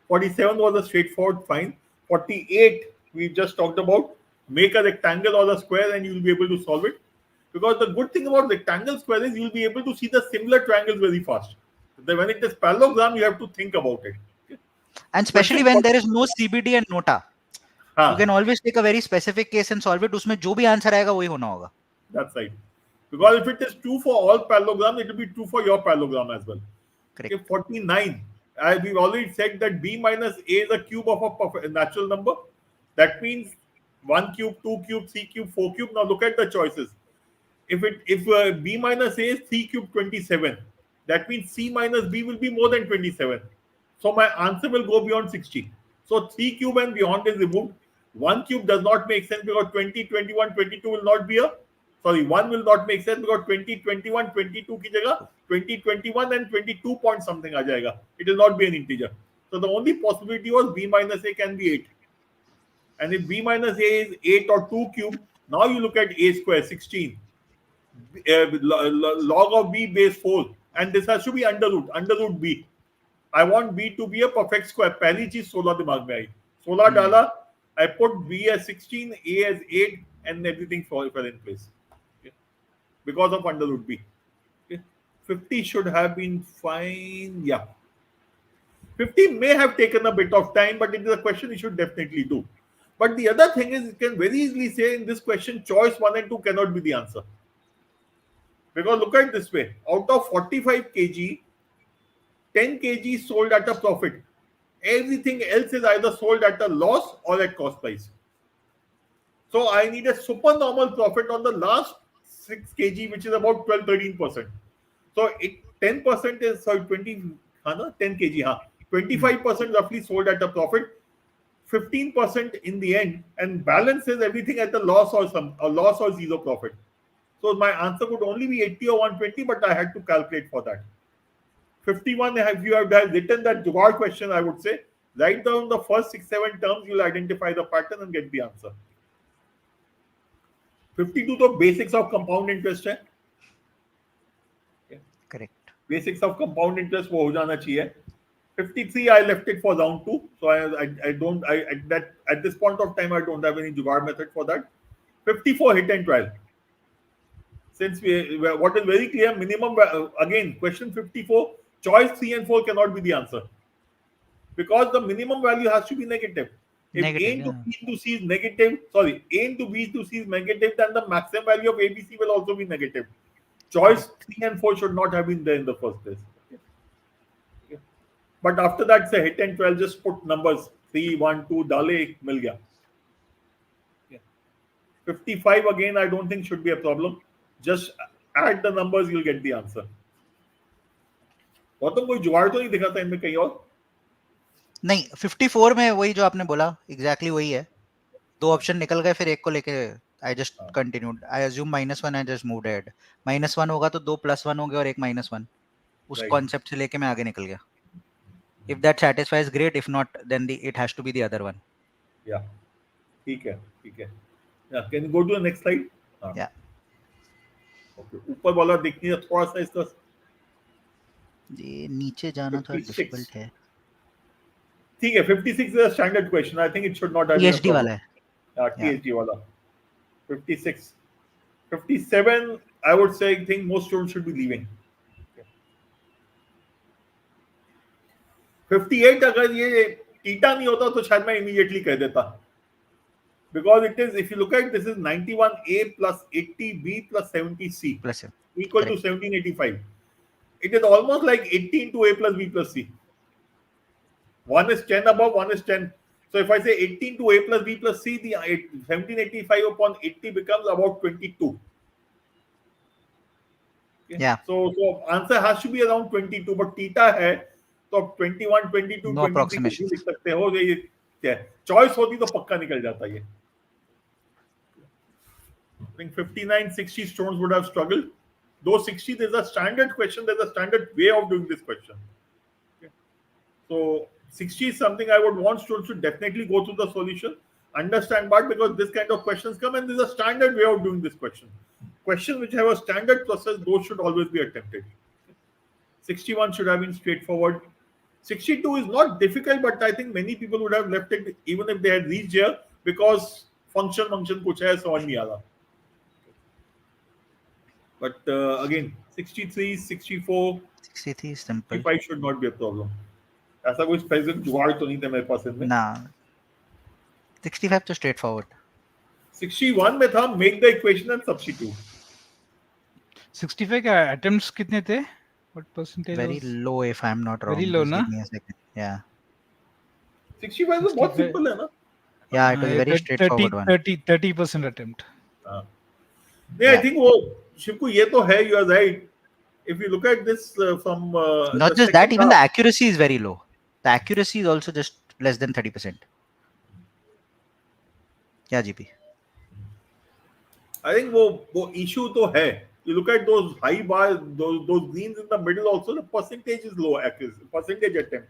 47 was a straightforward fine. 48, we just talked about. Make a rectangle or a square and you'll be able to solve it. Because the good thing about rectangle square is you'll be able to see the similar triangles very fast. When it is parallelogram, you have to think about it. And especially when there is no CBD and nota, you can हाँ, always take a very specific case and solve it. उसमें जो भी answer आएगा वही होना होगा. that's right. Because if it is true for all parallelogram, it will be true for your parallelogram as well. Correct. Okay, 49. We've already said that b minus a is a cube of a natural number. That means 1 cube, 2 cube, 3 cube, 4 cube. Now look at the choices. If b minus a is 3 cube 27, that means c minus b will be more than 27. So my answer will go beyond 60. So 3 cube and beyond is removed. 1 cube does not make sense because 20, 21, 22 will not be a. Sorry, 1 will not make sense because 20, 21, 22 की जगह 20, 21 and 22 point something आ जाएगा. It will not be an integer. So the only possibility was b minus a can be 8. And if b minus a is 8 or 2 cube, now you look at a square, 16. Log of b base 4. And this has to be under root b. I want b to be a perfect square. पहली चीज 16 दिमाग में आई. 16 डाला. I put b as 16, a as 8, and everything fell in place. Okay. Because of under root b. Okay. 50 should have been fine. Yeah. 50 may have taken a bit of time, but it is a question you should definitely do. But the other thing is, you can very easily say in this question, choice 1 and 2 cannot be the answer. Because look at it this way. Out of 45 kg, 10 kg sold at a profit. Everything else is either sold at a loss or at cost price. So I need a supernormal profit on the last 6 kg, which is about 12-13%. So 10% is 10 kg. 25% roughly sold at a profit, 15% in the end, and balance is everything at a loss or zero profit. So my answer would only be 80 or 120, but I had to calculate for that. 51, if you have written that Jugaad question, I would say, write down the first 6-7 terms, you'll identify the pattern and get the answer. 52, the basics of compound interest है. Correct. Basics of compound interest वो हो जाना चाहिए. 53, I left it for round 2. So at this point of time, I don't have any Jugaad method for that. 54, hit and trial. Since what is very clear, minimum, again, question 54, choice 3 and 4 cannot be the answer. Because the minimum value has to be negative. If A into B into C is negative, A into B into C is negative, then the maximum value of ABC will also be negative. Choice 3 and 4 should not have been there in the first place. Okay. But after that, say hit and 12, just put numbers 3, 1, 2, dale, mil gaya. 55 again, I don't think should be a problem. Just add the numbers, you'll get the answer. Gautam कोई जुगाड़ तो नहीं दिखा था इनमें कहीं और? नहीं, 54 में वही जो आपने बोला एग्जैक्टली वही है. दो ऑप्शन निकल गए, फिर एक को लेके I just continued. I assume -1, I just moved ahead. -1 होगा तो 2 +1 होंगे और एक -1. उस कॉन्सेप्ट से लेके मैं आगे निकल गया. If that satisfies, great. If not, then it has to be the other one. Yeah. ठीक है. Yeah. Can you go to the next slide? Yeah. Okay. ऊपर वाला देखनी है थोड़ा सा इसका. ये नीचे जाना थोड़ा डिफिकल्ट है. ठीक है. 56 is a standard question. I think it should not have been a THD वाला है. THD वाला. 56. 57, I would say, I think most students should be leaving. 58 अगर ये थीटा नहीं होता तो शायद मैं immediately कह देता. Because it is, if you look at this is 91A plus 80B plus 70C equal to 1785. It is almost like 80 into A plus B plus C. One is 10 above, one is 10. So if I say 18 to A plus B plus C, the 1785 upon 80 becomes about 22. Okay? Yeah. So answer has to be around 22, but theta है तो 21, 22, No 23 लिख सकते हो. ये choice होती तो पक्का निकल जाता ये. I think 59, 60 students would have struggled. Though 60, there's a standard question, there's a standard way of doing this question. Okay. So 60 is something I would want students to definitely go through the solution, understand but because this kind of questions come and there's a standard way of doing this question. Questions which have a standard process, those should always be attempted. 61 should have been straightforward. 62 is not difficult, but I think many people would have left it even if they had reached here because function कुछ है समझ नहीं आ रहा. But again, 63, 64, 63 is simple. 65 should not be a problem. ऐसा कोई specific जुगाड़ तो नहीं था मेरे पास इनमें. Nah, 65 तो straightforward. 61 में था make the equation and substitute. 65 का attempts कितने थे? What percentage Very was? low if I'm not wrong. Very low, Just na? give me a second. Yeah. 65 तो बहुत 65 simple है ना. Yeah, it was a very straightforward one. 30% attempt. हाँ. नहीं, I think वो शिवकू ये तो है, you are right. If you look at this from Not the just that, second even the half, accuracy is very low. The accuracy is also just less than 30%. Yeah, GP. I think वो issue तो है. You look at those high bars, those greens in the middle also, the percentage is low accuracy, percentage attempt.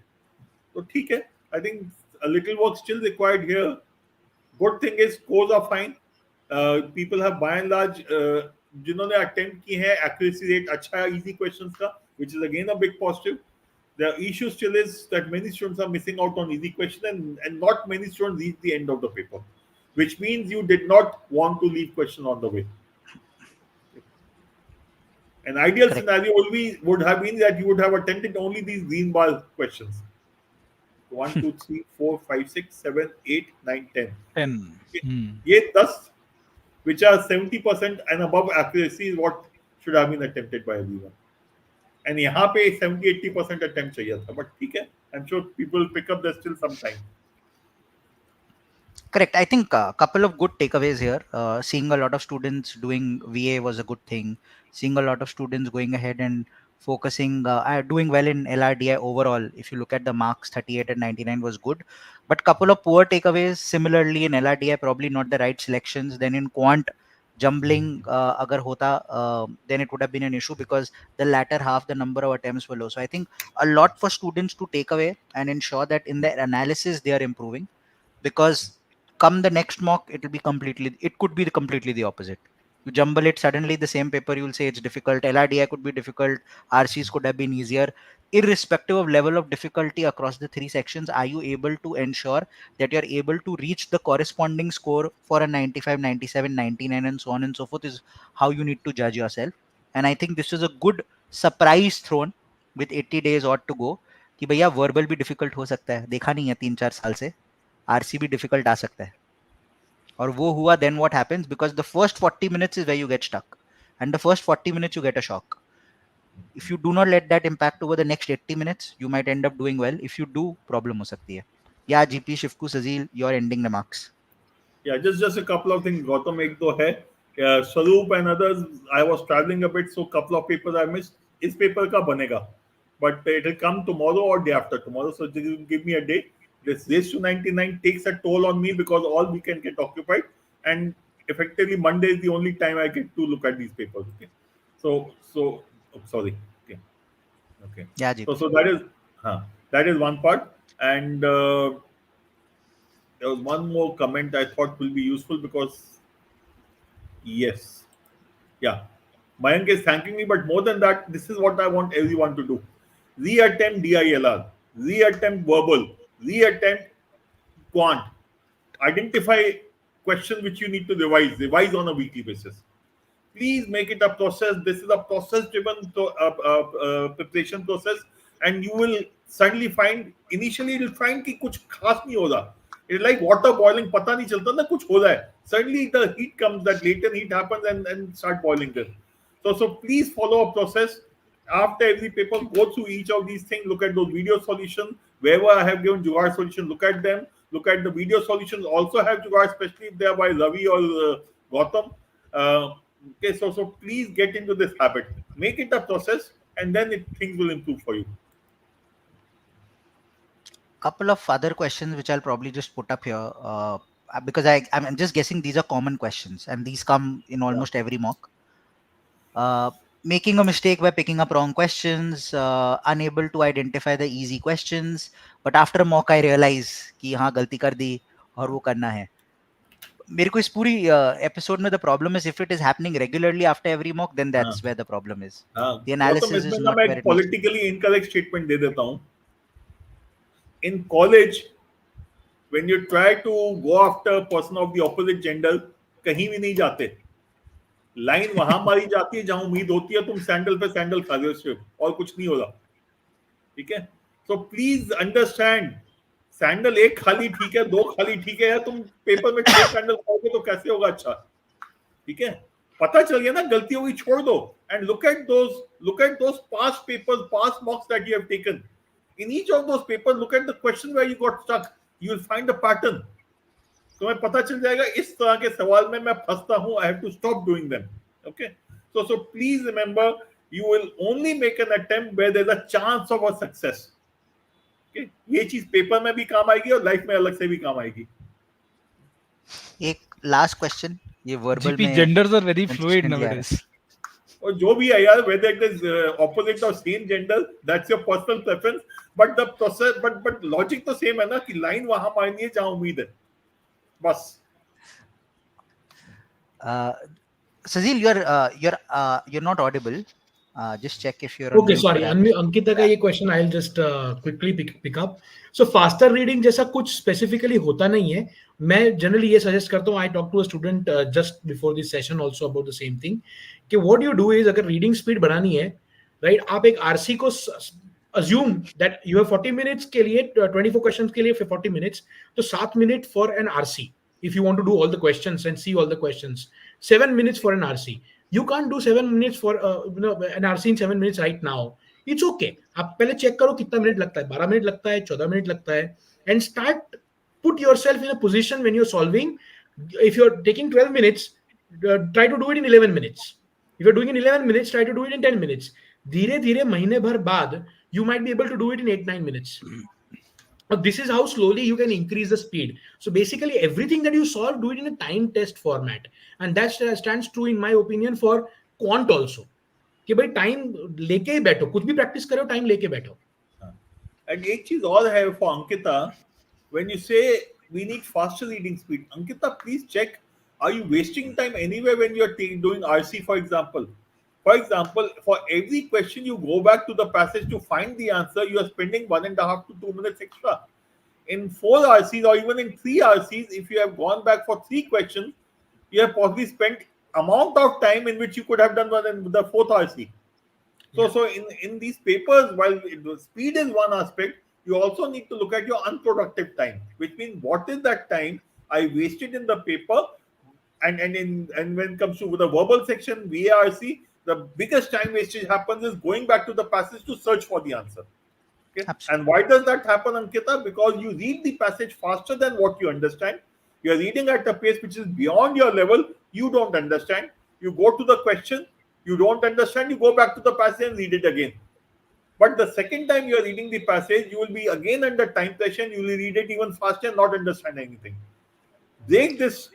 So ठीक है. I think a little work still required here. Good thing is scores are fine. People have by and large जिन्होंने attempt की है accuracy rate अच्छा है easy questions का, which is again a big positive. The issue still is that many students are missing out on easy question and not many students reach the end of the paper, which means you did not want to leave question on the way. An ideal Correct. scenario would have been that you would have attempted only these green bar questions. 1, 2, 3, 4, 5, 6, 7, 8, 9, 10. 10. ये 10 which are 70% and above accuracy is what should have been attempted by everyone. And यहाँ पे 70-80% attempt चाहिए था, but ठीक है. I'm sure people will pick up. There's still some time. Correct. I think a couple of good takeaways here. Seeing a lot of students doing VA was a good thing. Seeing a lot of students going ahead and focusing, doing well in LRDI overall. If you look at the marks, 38 and 99 was good. But couple of poor takeaways. Similarly, in LRDI, probably not the right selections. Then in quant, jumbling, agar hota, then it would have been an issue because the latter half, the number of attempts were low. So I think a lot for students to take away and ensure that in their analysis, they are improving, because come the next mock, it could be completely the opposite. You jumble it, suddenly the same paper, you'll say it's difficult. LRDI could be difficult, RCs could have been easier. Irrespective of level of difficulty across the three sections, are you able to ensure that you're able to reach the corresponding score for a 95, 97, 99 and so on and so forth, is how you need to judge yourself. And I think this is a good surprise thrown with 80 days odd to go कि भैया verbal भी difficult हो सकता है, देखा नहीं है 3-4 साल से, आरसी भी डिफिकल्ट आ सकता है. और वो हुआ, then what happens, because the first 40 minutes is where you get stuck, and the first 40 minutes you get a shock. If you do not let that impact over the next 80 minutes, you might end up doing well. If you do, problem हो सकती है. Yeah, GP, Shivku, Sazeal, you're ending the marks. Yeah, just a couple of things. Gautam, एक तो है. Swaroop and others, I was traveling a bit, so couple of papers I missed. इस paper का बनेगा, but it will come tomorrow or day after tomorrow. So give me a day. This race to 99 takes a toll on me because all weekend get occupied, and effectively Monday is the only time I get to look at these papers. Okay, so sorry. Okay. Yeah, GP. So that is one part, and there was one more comment I thought will be useful because Mayank is thanking me, but more than that, this is what I want everyone to do: re-attempt DILR, re-attempt verbal, re-attempt quant, identify questions which you need to revise on a weekly basis. Please make it a process. This is a process-driven preparation process, and you will suddenly find. Initially, you'll find कि कुछ खास नहीं हो रहा. It's like water boiling. पता नहीं चलता ना कुछ हो रहा है. Suddenly, the heat comes. That latent heat happens and start boiling this. So please follow a process. After every paper, go through each of these things. Look at those video solutions. Wherever I have given Jugaad solution, look at them. Look at the video solutions. Also have Jugaad, especially if they are by Ravi or Gautam. Okay, so please get into this habit. Make it a process, and then things will improve for you. Couple of other questions which I'll probably just put up here, because I'm just guessing these are common questions, and these come in almost every mock. Making a mistake by picking up wrong questions, unable to identify the easy questions, but after a mock I realize कि हाँ गलती कर दी और वो करना है. मेरे को इस पूरी एपिसोड में the problem is if it is happening regularly after every mock, then that's where the problem is. The analysis is not मैं where it needs to be. politically incorrect statement दे देता हूँ. In college, when you try to go after a person of the opposite gender, कहीं भी नहीं जाते. Line वहां मारी जाती है जहां उम्मीद होती है, तुम सैंडल पे सैंडल खा रहे हो सिर्फ, और कुछ नहीं हो रहा, ठीक है? सो प्लीज अंडरस्टैंड, सैंडल एक खाली ठीक है, दो खाली ठीक है, या तुम पेपर में 6 सैंडल खाओगे तो कैसे होगा अच्छा, ठीक है? पता चल गया ना, गलती होगी, छोड़ दो, and look at those past papers, past mocks that you have taken. In each of those papers, look at the question where you got stuck. You will find a pattern. तुम्हें पता चल जाएगा इस तरह के सवाल में मैं फंसता हूं, I have to stop doing them. Okay, so please remember, you will only make an attempt where there's a chance of a success. Okay, ये चीज पेपर में भी काम आएगी और लाइफ में अलग से भी काम आएगी. एक लास्ट क्वेश्चन, ये वर्बल GP में genders are very fluid consistently आ रहा है. nowadays. और जो भी है यार, whether it is opposite or same gender, that's your personal preference, but the process, but logic तो same है ना, कि लाइन वहां मारनी है जहां उम्मीद है, बस. Sazeal, you're not audible. Just check if you're Okay, sorry. Ankita का ये question I'll just quickly pick up. So faster reading जैसा कुछ specifically होता नहीं है. मैं generally ये suggest करता हूँ. I talked to a student just before this session also about the same thing. कि what you do is, अगर reading speed बढ़ानी है, right? आप एक RC को assume that you have 40 minutes के लिए 24 questions के लिए 40 minutes, तो 7 minutes for an RC. If you want to do all the questions and see all the questions, 7 minutes for an RC. You can't do 7 minutes for an RC in 7 minutes right now. It's okay. आप पहले check करो कितना minute लगता है, 12 minute लगता है, 14 minute लगता है, and start, put yourself in a position when you're solving. If you're taking 12 minutes, try to do it in 11 minutes. If you're doing in 11 minutes, try to do it in 10 minutes. धीरे धीरे महीने भर बाद you might be able to do it in 8-9 minutes. This is how slowly you can increase the speed. So basically everything that you solve, do it in a time test format, and that stands true in my opinion for quant also. कि भाई time लेके ही बैठो, कुछ भी practice करो, time लेके बैठो. And एक चीज और है for Ankita, when you say we need faster reading speed, Ankita, please check, are you wasting time anywhere when you're doing RC, for example? For example, for every question you go back to the passage to find the answer, you are spending 1.5 to 2 minutes extra. In 4 RCs or even in 3 RCs, if you have gone back for 3 questions, you have possibly spent amount of time in which you could have done one in the 4th RC. So in these papers, while speed is one aspect, you also need to look at your unproductive time, which means what is that time I wasted in the paper, and when it comes to the verbal section, VARC, the biggest time wastage happens is going back to the passage to search for the answer. Okay? And why does that happen, Ankita? Because you read the passage faster than what you understand. You are reading at a pace which is beyond your level. You don't understand. You go to the question, you don't understand, you go back to the passage and read it again. But the second time you are reading the passage, you will be again under time pressure, you will read it even faster and not understand anything. Break this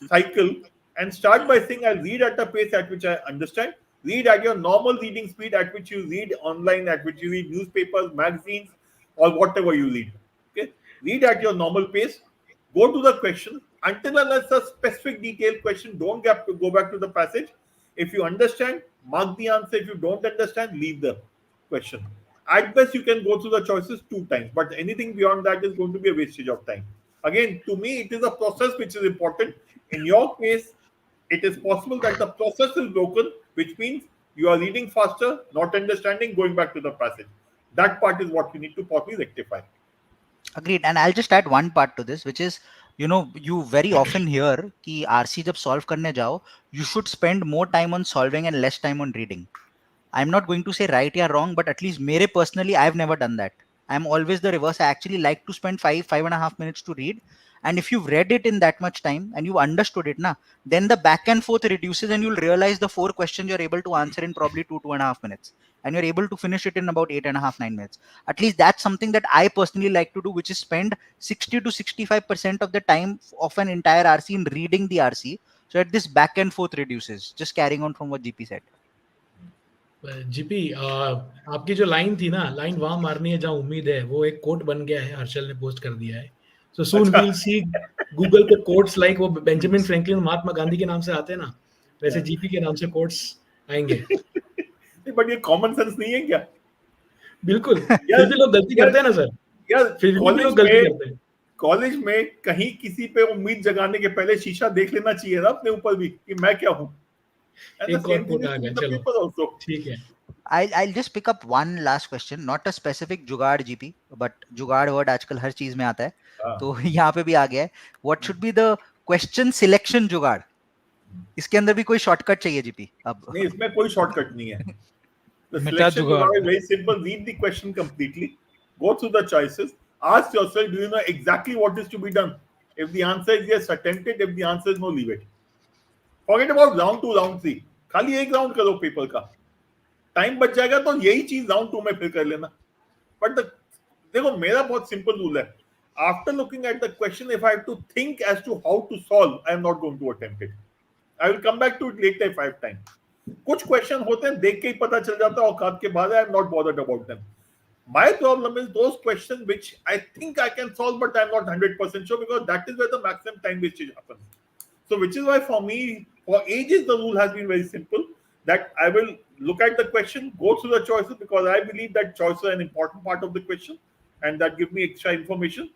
cycle and start by saying, I'll read at a pace at which I understand. Read at your normal reading speed at which you read online, at which you read newspapers, magazines, or whatever you read. Okay, read at your normal pace. Go to the question until unless a specific detailed question. Don't go back to the passage. If you understand, mark the answer. If you don't understand, leave the question. At best, you can go through the choices 2 times, but anything beyond that is going to be a wastage of time. Again, to me, it is a process which is important. In your case, it is possible that the process is broken, which means you are reading faster, not understanding, going back to the passage. That part is what you need to probably rectify. Agreed. And I'll just add one part to this, which is, you very often hear कि RC जब solve करने जाओ, you should spend more time on solving and less time on reading. I'm not going to say right or wrong, but at least mere personally, I've never done that. I'm always the reverse. I actually like to spend 5.5 minutes to read. And if you've read it in that much time and you understood it, then the back and forth reduces and you'll realize the 4 questions you're able to answer in probably 2.5 minutes. And you're able to finish it in about 8.5, 9 minutes. At least that's something that I personally like to do, which is spend 60 to 65% of the time of an entire RC in reading the RC. So that this back and forth reduces. Just carrying on from what GP said. GP, आपकी जो line थी ना, line वहां मारनी है जहां उम्मीद है, वो एक कोट बन गया है, हर्षल ने पोस्ट कर दिया है. So soon we will see Google पे कोट्स लाइक वो बेंजामिन फ्रैंकलिन, महात्मा गांधी के नाम से आते हैं ना, वैसे जीपी के नाम से कोट्स आएंगे. बट ये कॉमन सेंस नहीं है क्या? बिल्कुल. फिर भी लोग गलती करते हैं ना सर. यार फिर भी लोग गलती करते हैं. कॉलेज में कहीं किसी पे उम्मीद जगाने के पहले शीशा देख लेना चाहिए ना अपने ऊपर भी कि मैं क्या हूँ. And the एक और same thing quote is a true गया, in the चलो paper also. ठीक है. I'll just pick up one last question, not a specific जुगाड़ GP, but जुगाड़ word आजकल हर चीज में आता है, तो यहाँ पे भी आ गया है. What should be the question selection जुगाड़? इसके अंदर भी कोई शॉर्टकट चाहिए जीपी अब? नहीं, इसमें कोई शॉर्टकट नहीं है. The Meta selection जुगाड़. is very simple. Read the question completely. Go through the choices. Ask yourself, do you know exactly what is to be done? If the answer is yes, attempt it. If the answer is no, leave it. Forget about round 2, round 3. खाली एक round करो paper का. Time बच जाएगा तो यही चीज round 2 में फिर कर लेना. बट देखो, मेरा बहुत सिंपल रूल है. After looking at the question, if I have to think as to how to solve, I am not going to attempt it. I will come back to it later if I have time. कुछ question होते हैं देख के ही पता चल जाता है औकात के बाद. I am not bothered about them. My problem is those questions which I think I can solve, but I'm not 100% sure, because that is where the maximum time wastage happens. So which is why for me, for ages, the rule has been very simple, that I will look at the question, go through the choices, because I believe that choices are an important part of the question and that give me extra information.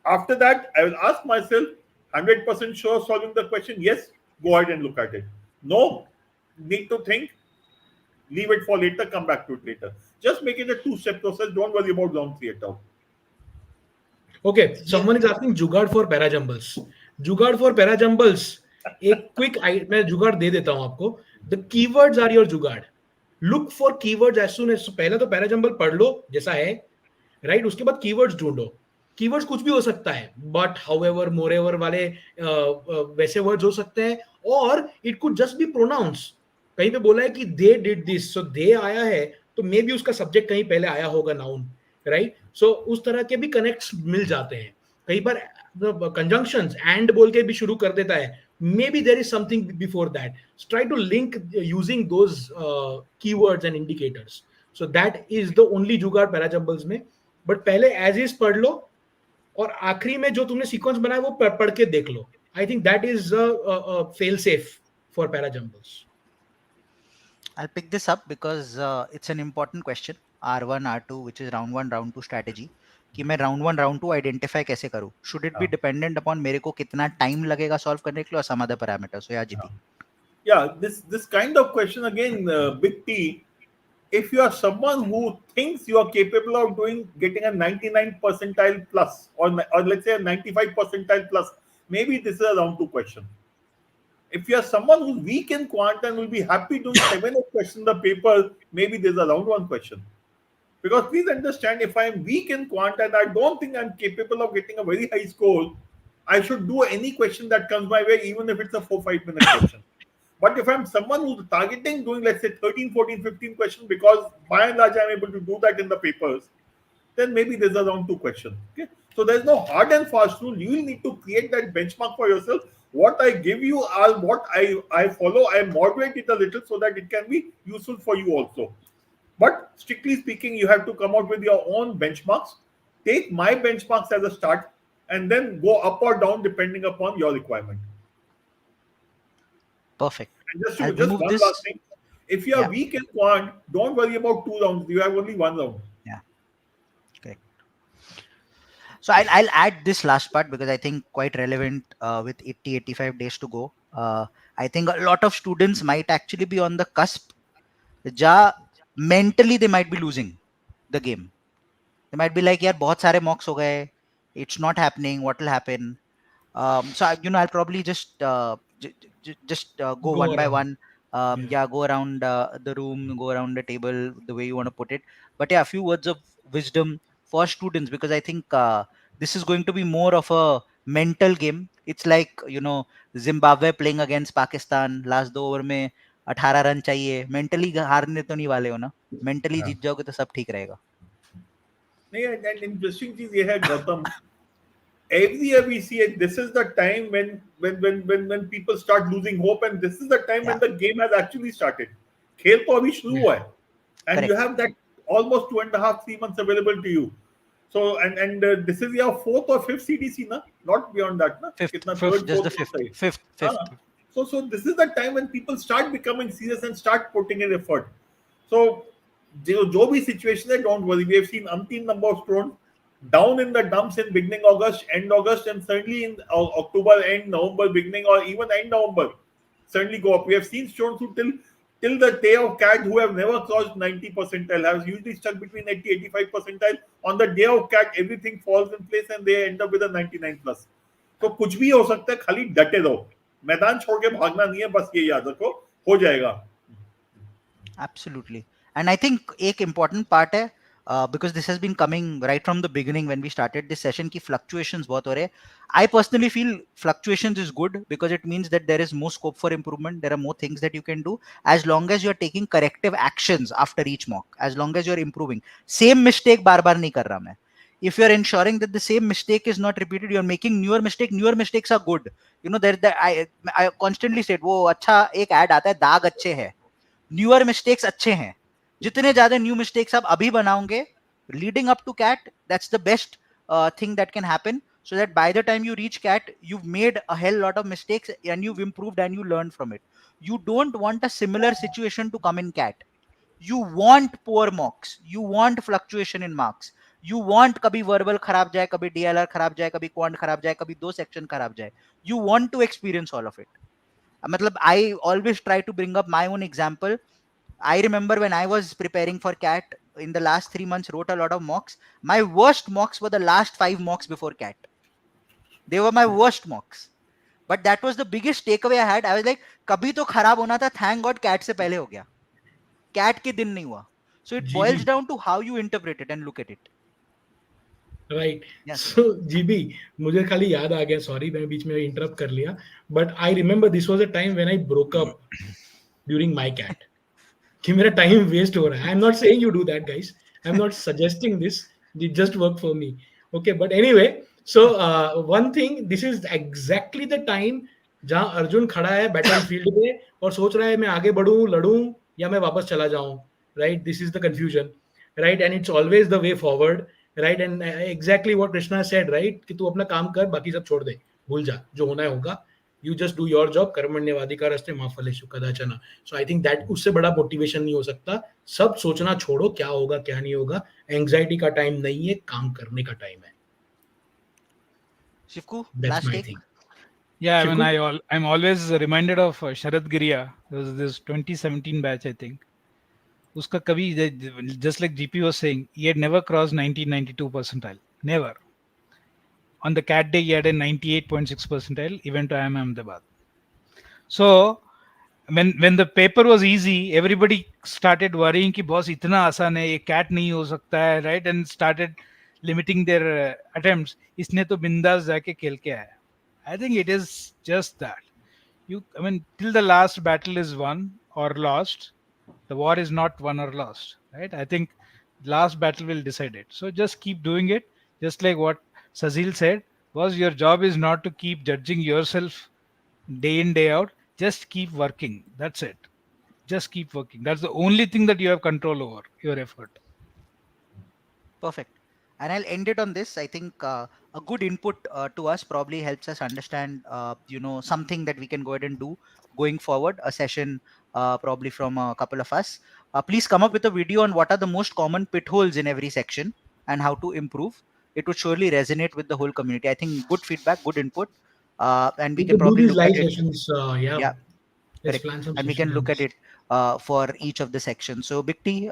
After that, I will ask myself, 100% sure solving the question? Yes, go ahead and look at it. No, need to think, leave it for later, come back to it later. Just make it a 2-step process. Don't worry about round 3 at all. Okay, someone is asking जुगाड़ for parajumbles. जुगाड़ for parajumbles. एक quick मैं जुगाड़ दे देता हूं आपको. The keywords are your जुगाड़. Look for keywords as soon as. पहले तो पैराजंबल पढ़ लो जैसा है, राइट? उसके बाद कीवर्ड्स ढूंढो. कीवर्ड्स कुछ भी हो सकता है, बट हाउएवर, मोरेवर वाले वैसे वर्ड्स हो सकते हैं, और it could just be pronounce. कहीं पे बोला है कि दे डिड दिस, सो दे आया है तो मे बी उसका सब्जेक्ट कहीं पहले आया होगा, नाउन, राइट? सो उस तरह के भी कनेक्ट्स मिल जाते हैं. कई बार कंजंक्शंस एंड बोल के भी शुरू कर देता है, may be there is something before that. Try to link using those keywords and indicators. So that is the only jugaad parajumbles में. बट पहले एज इज पढ़ लो, और आखिरी में जो तुमने सीक्वेंस बनाया वो पढ़ के देख लो. I think that is fail safe for parajumbles. I'll pick this up because it's an important question. R1, R2, which is round 1, round 2 strategy. कि मैं round 1, round 2 identify कैसे करूँ? Should it be dependent upon मेरे को कितना time लगेगा solve करने के लिए, or some other parameters? So yeah, GP. Yeah, this kind of question again, big T. If you are someone who thinks you are capable of getting a 99 percentile plus, or let's say a 95 percentile plus, maybe this is a round 2 question. If you are someone who's weak in quant and will be happy doing 7 questions in the paper, maybe there's a round 1 question. Because please understand, if I am weak in quant and I don't think I'm capable of getting a very high score, I should do any question that comes my way, even if it's a 4-5 minute question. But if I'm someone who's targeting doing, let's say, 13, 14, 15 questions, because by and large I'm able to do that in the papers, then maybe there's a round 2 question. Okay. So there's no hard and fast rule. You will need to create that benchmark for yourself. What I give you are what I follow. I moderate it a little so that it can be useful for you also. But strictly speaking, you have to come out with your own benchmarks. Take my benchmarks as a start and then go up or down depending upon your requirement. Perfect. And just one last thing. If you are weak in quant, don't worry about 2 rounds. You have only 1 round. Yeah. Correct. So I'll add this last part because I think quite relevant with 80-85 days to go. I think a lot of students might actually be on the cusp. Mentally they might be losing the game. They might be like, yaar, bahut sare mocks ho gaye. It's not happening. What will happen? So I'll probably just go one by one. Go around the room, go around the table, the way you want to put it. But yeah, a few words of wisdom for students, because I think this is going to be more of a mental game. It's like, Zimbabwe playing against Pakistan. Last 2 over में 18 run चाहिए. Mentally हारने तो नहीं वाले हो ना. Mentally जीत जाओगे तो सब ठीक रहेगा. नहीं, and interesting चीज ये है Gautam. Every year we see it. This is the time when people start losing hope, and this is the time when the game has actually started. खेल तो अभी शुरू हुआ है, and Correct. you have that almost 2.5-3 months available to you. So and this is your 4th or 5th CDC, na? Not beyond that, na? Fifth, Third, just the fourth, fifth. So this is the time when people start becoming serious and start putting in effort. So जो भी situation है, don't worry. We have seen umpteen number of students down in the dumps in beginning August, end August, and certainly in October, end November, beginning, or even end November. suddenly go up. We have seen students who till the day of CAT who have never crossed 90 percentile, have usually stuck between 80-85 percentile. On the day of CAT, everything falls in place and they end up with a 99 plus. तो कुछ भी हो सकता है, खाली डटे रहो, मैदान छोड़ के भागना नहीं है, बस ये याद रखो, हो जाएगा. Absolutely. And I think एक important part है, because this has been coming right from the beginning when we started this session, ki fluctuations बहुत हो रहे. I personally feel fluctuations is good because it means that there is more scope for improvement. There are more things that you can do as long as you're taking corrective actions after each mock, as long as you're improving. Same mistake बार बार नहीं कर रहा मैं. If you're ensuring that the same mistake is not repeated, you're making newer mistakes are good. You know, I constantly said, वो अच्छा एक ad आता है, दाग अच्छे है. न्यूअर मिस्टेक्स अच्छे हैं. जितने ज्यादा न्यू मिस्टेक्स आप अभी बनाओगे leading up to CAT, that's the best thing that can happen, so that by the time you reach cat you've made a hell lot of mistakes and you've improved and you learned from it. You don't want a similar situation to come in cat. You want poor mocks, you want fluctuation in marks, you want कभी verbal खराब जाए, कभी DLR खराब जाए, कभी quant खराब जाए, कभी दो section खराब जाए. You want to experience all of it. मतलब I always try to bring up my own example. I remember when I was preparing for CAT in the last 3 months, wrote a lot of mocks. My worst mocks were the last 5 mocks before CAT. They were my worst mocks. But that was the biggest takeaway I had. I was like, kabhi to kharab hona tha, thank God CAT se pehle ho gaya. CAT ke din nahi hua. So it boils down to how you interpret it and look at it. Right. Yes. So GB, मुझे खाली याद आ गया, sorry मैंने बीच में interrupt कर लिया, but I remember this was a time when I broke up during my CAT, कि मेरा टाइम वेस्ट हो रहा है. I am not saying you do that guys, I am not suggesting this, it just work for me. Okay, but anyway, so one thing, this is exactly the time जहां अर्जुन खड़ा है battlefield में और सोच रहा है मैं आगे बढ़ूं, लड़ूं या मैं वापस चला जाऊं. Right, this is the confusion. Right, and it's always the way forward. Right, and exactly what Krishna said, right, कि तू अपना काम कर, बाकी सब छोड़ दे, भूल जा, जो होना है होगा. You just do your job, कर्मण्यवाधिकारस्ते मा फलेषु कदाचन. So I think that उससे बड़ा मोटिवेशन नहीं हो सकता. सब सोचना छोड़ो, क्या होगा क्या नहीं होगा. एंग्जाइटी का टाइम नहीं है, काम करने का टाइम है. Shivku, That's last my take. thing. Yeah, I mean, Shiku? I'm always reminded of Sharad Giriya. There was this 2017 batch, I think. Uska kabhi, just like GP was saying, he had never crossed 1992 percentile. Never. On the CAT day, he had a 98.6 percentile. He went to IIM Ahmedabad. So when the paper was easy, everybody started worrying कि boss इतना आसान है, ये CAT नहीं हो सकता है, right? And started limiting their attempts. इसने तो बिंदास जाके खेल के आया. I think it is just that. I mean, till the last battle is won or lost, the war is not won or lost, right? I think last battle will decide it. So just keep doing it. Just like what Sazeal said, was your job is not to keep judging yourself day in, day out. Just keep working. That's it. Just keep working. That's the only thing that you have control over, your effort. Perfect. And I'll end it on this. I think a good input to us probably helps us understand, something that we can go ahead and do going forward. A session probably from a couple of us. Please come up with a video on what are the most common pitholes in every section and how to improve. It would surely resonate with the whole community. I think good feedback, good input, and we We can could do probably these look at live it. sessions. Yeah, Yeah, let's correct. plan some And we can sessions on look at this. it for each of the sections. So Big T,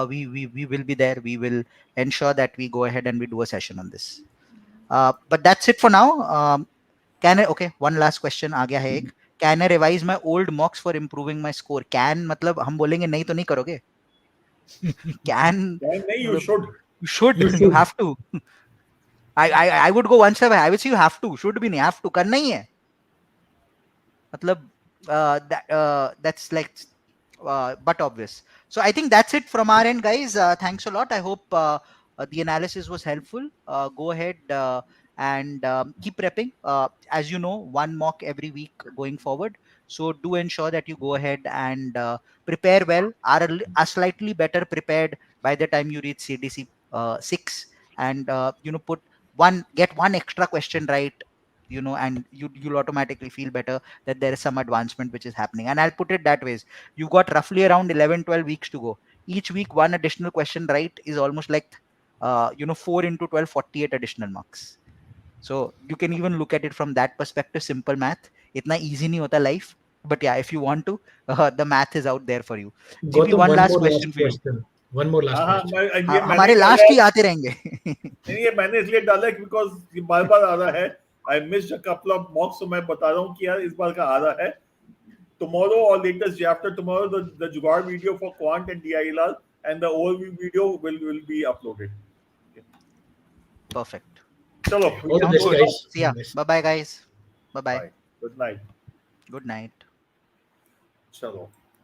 we will be there. We will ensure that we go ahead and we do a session on this. But that's it for now. Okay, one last question आ गया है एक. Can I revise my old mocks for improving my score? Can मतलब हम बोलेंगे नहीं तो नहीं करोगे. Can नहीं, you should. You should. You You should. have to. I would go one step ahead. I would say you have to. Should भी नहीं, have to. करना ही है. मतलब that's like but obvious. So I think that's it from our end, guys. Thanks a lot. I hope the analysis was helpful. Go ahead and keep prepping. As you know, one mock every week going forward. So do ensure that you go ahead and prepare well. Are slightly better prepared by the time you reach CDC 6, and get one extra question right. And you'll automatically feel better that there is some advancement which is happening. And I'll put it that way: you've got roughly around 11-12 weeks to go. Each week one additional question right is almost like 4 into 12, 48 additional marks. So you can even look at it from that perspective. Simple math. Itna easy nahi hota life. But yeah, if you want to, the math is out there for you. GP, Gautam, one one last more last question for you. question. One more last हाँ question. ये मैंने हमारे डाला last है, ही आते रहेंगे. नहीं ये मैंने इसलिए डाला है बिकॉज ये बार बार आ रहा है. I missed a couple of मॉक्स, तो मैं बता रहा हूँ कि यार इस बार का आ रहा है. Tomorrow or latest day after tomorrow, the Jugaad video for Quant and DILR and the overview video will be uploaded. Perfect. Chalo, All the Sounds best, good. guys. See ya. All the best. Bye bye, guys. Bye bye. Bye. Good night. Good night. Chalo.